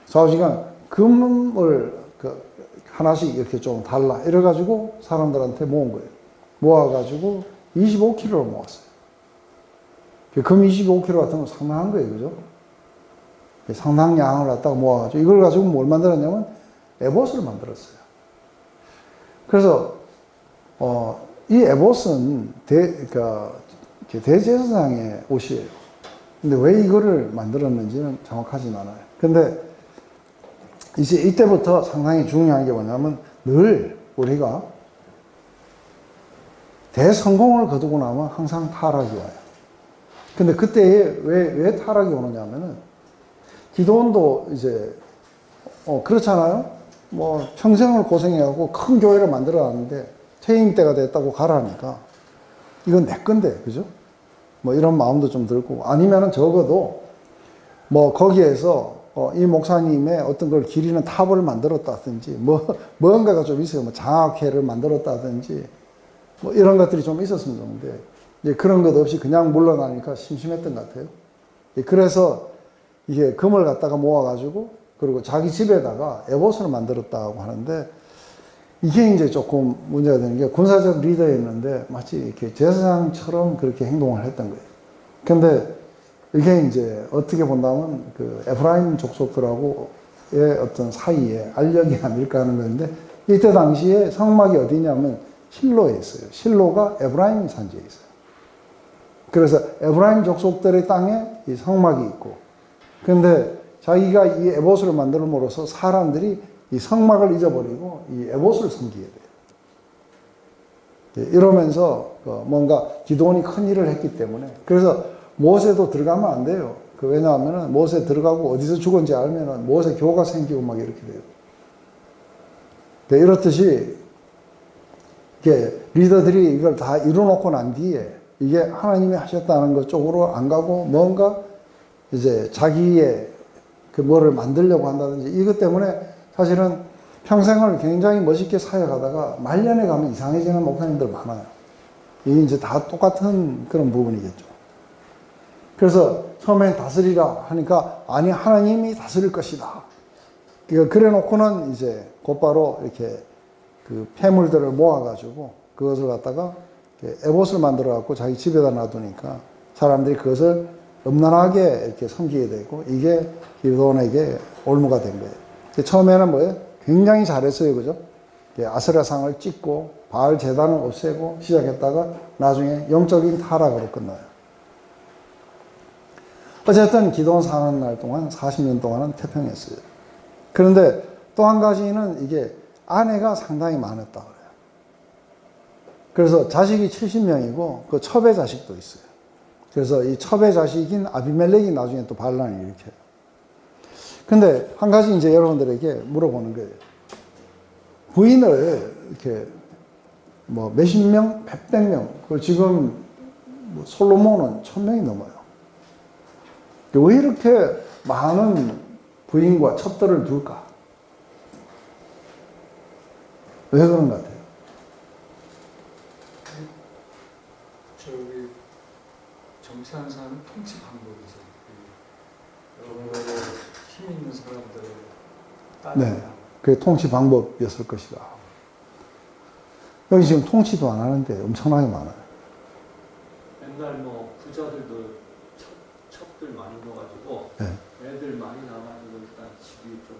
사우지가 금을 하나씩 이렇게 좀 달라 이래가지고 사람들한테 모은 거예요. 모아가지고 25kg를 모았어요. 금 25kg 같은 건 상당한 거예요. 그죠? 상당한 양을 갖다가 모아가지고 이걸 가지고 뭘 만들었냐면 에봇을 만들었어요. 그래서 이 에봇은 대제사장의 옷이에요. 근데 왜 이거를 만들었는지는 정확하진 않아요. 근데 이제 이때부터 상당히 중요한 게 뭐냐면 늘 우리가 대성공을 거두고 나면 항상 타락이 와요. 근데 그때에 왜 타락이 오느냐면은 기드온도 이제 그렇잖아요. 뭐 평생을 고생해갖고 큰 교회를 만들어놨는데 퇴임 때가 됐다고 가라니까 이건 내 건데, 그죠? 뭐 이런 마음도 좀 들고 아니면은 적어도 뭐 거기에서 이 목사님의 어떤 걸 기리는 탑을 만들었다든지 뭔가가 좀 있어요. 뭐 장학회를 만들었다든지 뭐 이런 것들이 좀 있었으면 좋은데 이제 그런 것 없이 그냥 물러나니까 심심했던 것 같아요. 그래서 이게 금을 갖다가 모아가지고 그리고 자기 집에다가 에봇을 만들었다고 하는데 이게 이제 조금 문제가 되는 게 군사적 리더였는데 마치 이렇게 제사장처럼 그렇게 행동을 했던 거예요. 근데 이게 이제 어떻게 본다면 에프라임 족속들하고의 어떤 사이에 알력이 아닐까 하는 건데 이때 당시에 성막이 어디냐면 실로에 있어요. 실로가 에프라임 산지에 있어요. 그래서 에프라임 족속들의 땅에 이 성막이 있고 근데 자기가 이 에봇을 만들므로써 사람들이 이 성막을 잊어버리고 이 에봇을 섬기게 돼요. 이러면서 뭔가 기드온이 큰 일을 했기 때문에 그래서 모세도 들어가면 안 돼요. 왜냐하면 모세 들어가고 어디서 죽은지 알면 모세 교가 생기고 막 이렇게 돼요. 이렇듯이 리더들이 이걸 다 이뤄놓고 난 뒤에 이게 하나님이 하셨다는 것 쪽으로 안 가고 뭔가 이제 자기의 뭐를 만들려고 한다든지 이것 때문에 사실은 평생을 굉장히 멋있게 사역하다가 말년에 가면 이상해지는 목사님들 많아요. 이게 이제 다 똑같은 그런 부분이겠죠. 그래서 처음엔 다스리라 하니까 아니 하나님이 다스릴 것이다. 그래 놓고는 이제 곧바로 이렇게 폐물들을 모아가지고 그것을 갖다가 에봇을 만들어 갖고 자기 집에다 놔두니까 사람들이 그것을 음란하게 이렇게 섬기게 되고 이게 기드온에게 올무가 된 거예요. 처음에는 뭐예요? 굉장히 잘했어요. 그죠? 아세라상을 찍고 바알 제단을 없애고 시작했다가 나중에 영적인 타락으로 끝나요. 어쨌든 기드온 사는 날 동안 40년 동안은 태평했어요. 그런데 또 한 가지는 이게 아내가 상당히 많았다 그래요. 그래서 자식이 70명이고 그 첩의 자식도 있어요. 그래서 이 첩의 자식인 아비멜렉이 나중에 또 반란을 일으켜요. 근데 한 가지 이제 여러분들에게 물어보는 거예요. 부인을 이렇게 뭐 몇십 명, 몇백 명, 그 지금 뭐 솔로몬은 1000명이 넘어요. 왜 이렇게 많은 부인과 첩들을 둘까? 왜 그런 것 같아요? 저기 정치하는 사람은 통치 방법이죠. 여러 힘 있는 사람들을 네, 그게 통치 방법이었을 것이다. 여기 지금 통치도 안 하는데 엄청나게 많아요. 옛날 뭐 부자들도 첩들 많이 넣어가지고 네. 애들 많이 나가지고 일단 집이 좀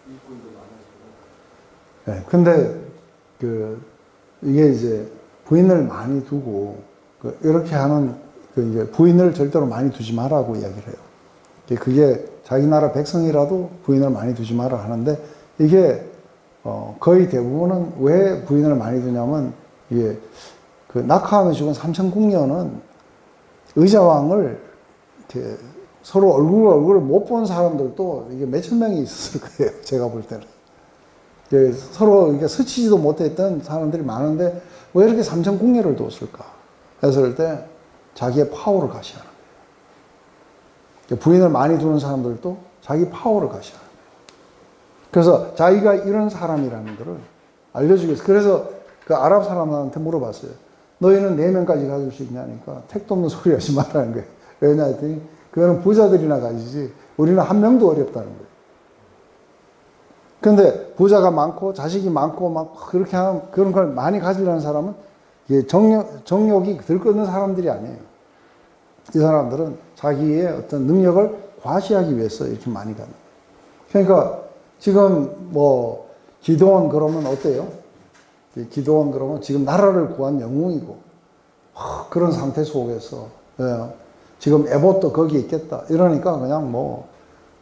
일꾼도 많아지고. 네, 근데 이게 이제 부인을 많이 두고 이렇게 하는 이제 부인을 절대로 많이 두지 마라고 이야기를 해요. 그게 자기 나라 백성이라도 부인을 많이 두지 마라 하는데 이게 거의 대부분은 왜 부인을 많이 두냐면 이게 그 낙하하며 죽은 삼천궁녀는 의자왕을 이렇게 서로 얼굴을 못 본 사람들도 이게 몇천 명이 있었을 거예요. 제가 볼 때는. 서로 이렇게 스치지도 못했던 사람들이 많은데 왜 이렇게 삼천궁녀를 뒀을까? 했을 때 자기의 파워를 가시하는 거예요. 부인을 많이 두는 사람들도 자기 파워를 가시하는 거예요. 그래서 자기가 이런 사람이라는 것을 알려주기 위해서. 그래서 그 아랍 사람한테 물어봤어요. 너희는 4명까지 가질 수 있냐니까 택도 없는 소리 하지 말라는 거예요. 왜냐 했더니 그거는 부자들이나 가지지 우리는 한 명도 어렵다는 거예요. 근데 부자가 많고 자식이 많고 막 그렇게 하면 그런 걸 많이 가지려는 사람은 이게 정욕이 들끓는 사람들이 아니에요. 이 사람들은 자기의 어떤 능력을 과시하기 위해서 이렇게 많이 가는 거예요. 그러니까 지금 뭐 기도원 그러면 어때요? 기도원 그러면 지금 나라를 구한 영웅이고 그런 상태 속에서 지금 에봇도 거기 있겠다 이러니까 그냥 뭐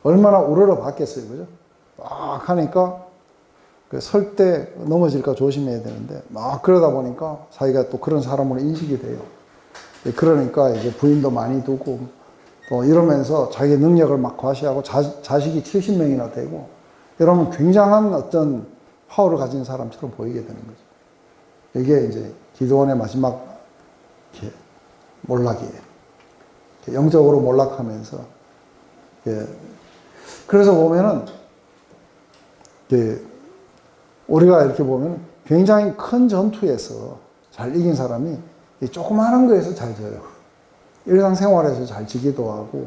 얼마나 우러러 봤겠어요, 그죠? 막 하니까 설 때 넘어질까 조심해야 되는데 막 그러다 보니까 자기가 또 그런 사람으로 인식이 돼요. 그러니까 이제 부인도 많이 두고 또 이러면서 자기의 능력을 막 과시하고 자식이 70명이나 되고 이러면 굉장한 어떤 파워를 가진 사람처럼 보이게 되는 거죠. 이게 이제 기도원의 마지막 몰락이에요. 영적으로 몰락하면서 그래서 보면은 우리가 이렇게 보면 굉장히 큰 전투에서 잘 이긴 사람이 이 조그마한 거에서 잘 져요. 일상생활에서 잘 지기도 하고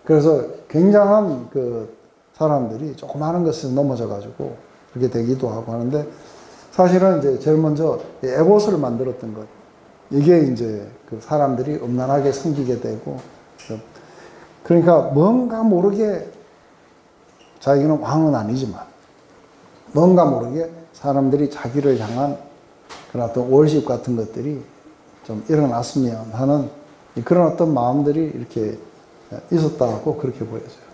그래서 굉장한 그 사람들이 조그마한 것에서 넘어져 가지고 그렇게 되기도 하고 하는데 사실은 이제 제일 먼저 에봇을 만들었던 것 이게 이제 그 사람들이 음란하게 섬기게 되고 그러니까 뭔가 모르게 자기는 왕은 아니지만 뭔가 모르게 사람들이 자기를 향한 그런 어떤 월십 같은 것들이 좀 일어났으면 하는 그런 어떤 마음들이 이렇게 있었다고 그렇게 보여져요.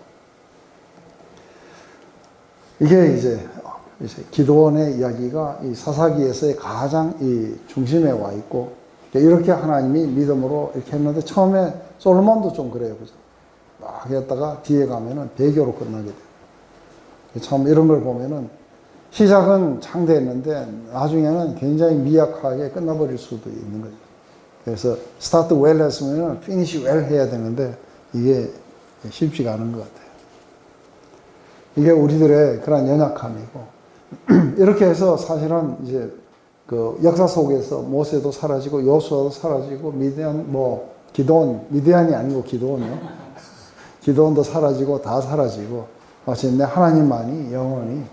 이게 이제 기도원의 이야기가 이 사사기에서의 가장 이 중심에 와 있고 이렇게 하나님이 믿음으로 이렇게 했는데 처음에 솔로몬도 좀 그래요, 그죠? 막 했다가 뒤에 가면은 배교로 끝나게 돼요. 참 이런 걸 보면은 시작은 창대했는데 나중에는 굉장히 미약하게 끝나버릴 수도 있는 거죠. 그래서 스타트 웰 했으면 피니시 웰 해야 되는데 이게 쉽지가 않은 것 같아요. 이게 우리들의 그런 연약함이고 이렇게 해서 사실은 이제 그 역사 속에서 모세도 사라지고 여호수아도 사라지고 미디안 뭐 기도원 미디안이 아니고 기도원이요. 기도원도 사라지고 다 사라지고 마침내 하나님만이 영원히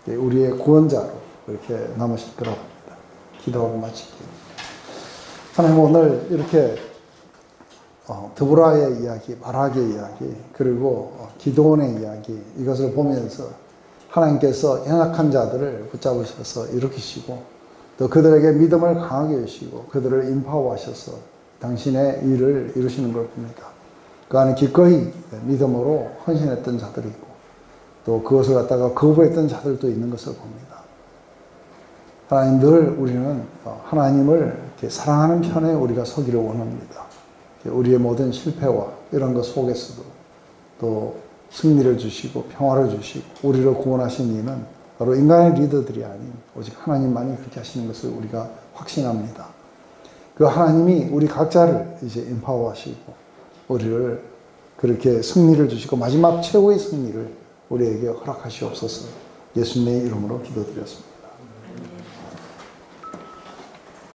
우리의 구원자로 이렇게 남으실 거라고 합니다. 기도하고 마칠게요. 하나님 오늘 이렇게 드보라의 이야기, 바락의 이야기, 그리고 기도원의 이야기 이것을 보면서 하나님께서 연약한 자들을 붙잡으셔서 일으키시고 또 그들에게 믿음을 강하게 해주시고 그들을 인파워하셔서 당신의 일을 이루시는 걸 봅니다. 그 안에 기꺼이 믿음으로 헌신했던 자들이 있고 또 그것을 갖다가 거부했던 자들도 있는 것을 봅니다. 하나님 늘 우리는 하나님을 이렇게 사랑하는 편에 우리가 서기를 원합니다. 우리의 모든 실패와 이런 것 속에서도 또 승리를 주시고 평화를 주시고 우리를 구원하신 이는 바로 인간의 리더들이 아닌 오직 하나님만이 그렇게 하시는 것을 우리가 확신합니다. 그 하나님이 우리 각자를 이제 empower하시고 우리를 그렇게 승리를 주시고 마지막 최고의 승리를 우리에게 허락하시옵소서. 예수님의 이름으로 기도드렸습니다.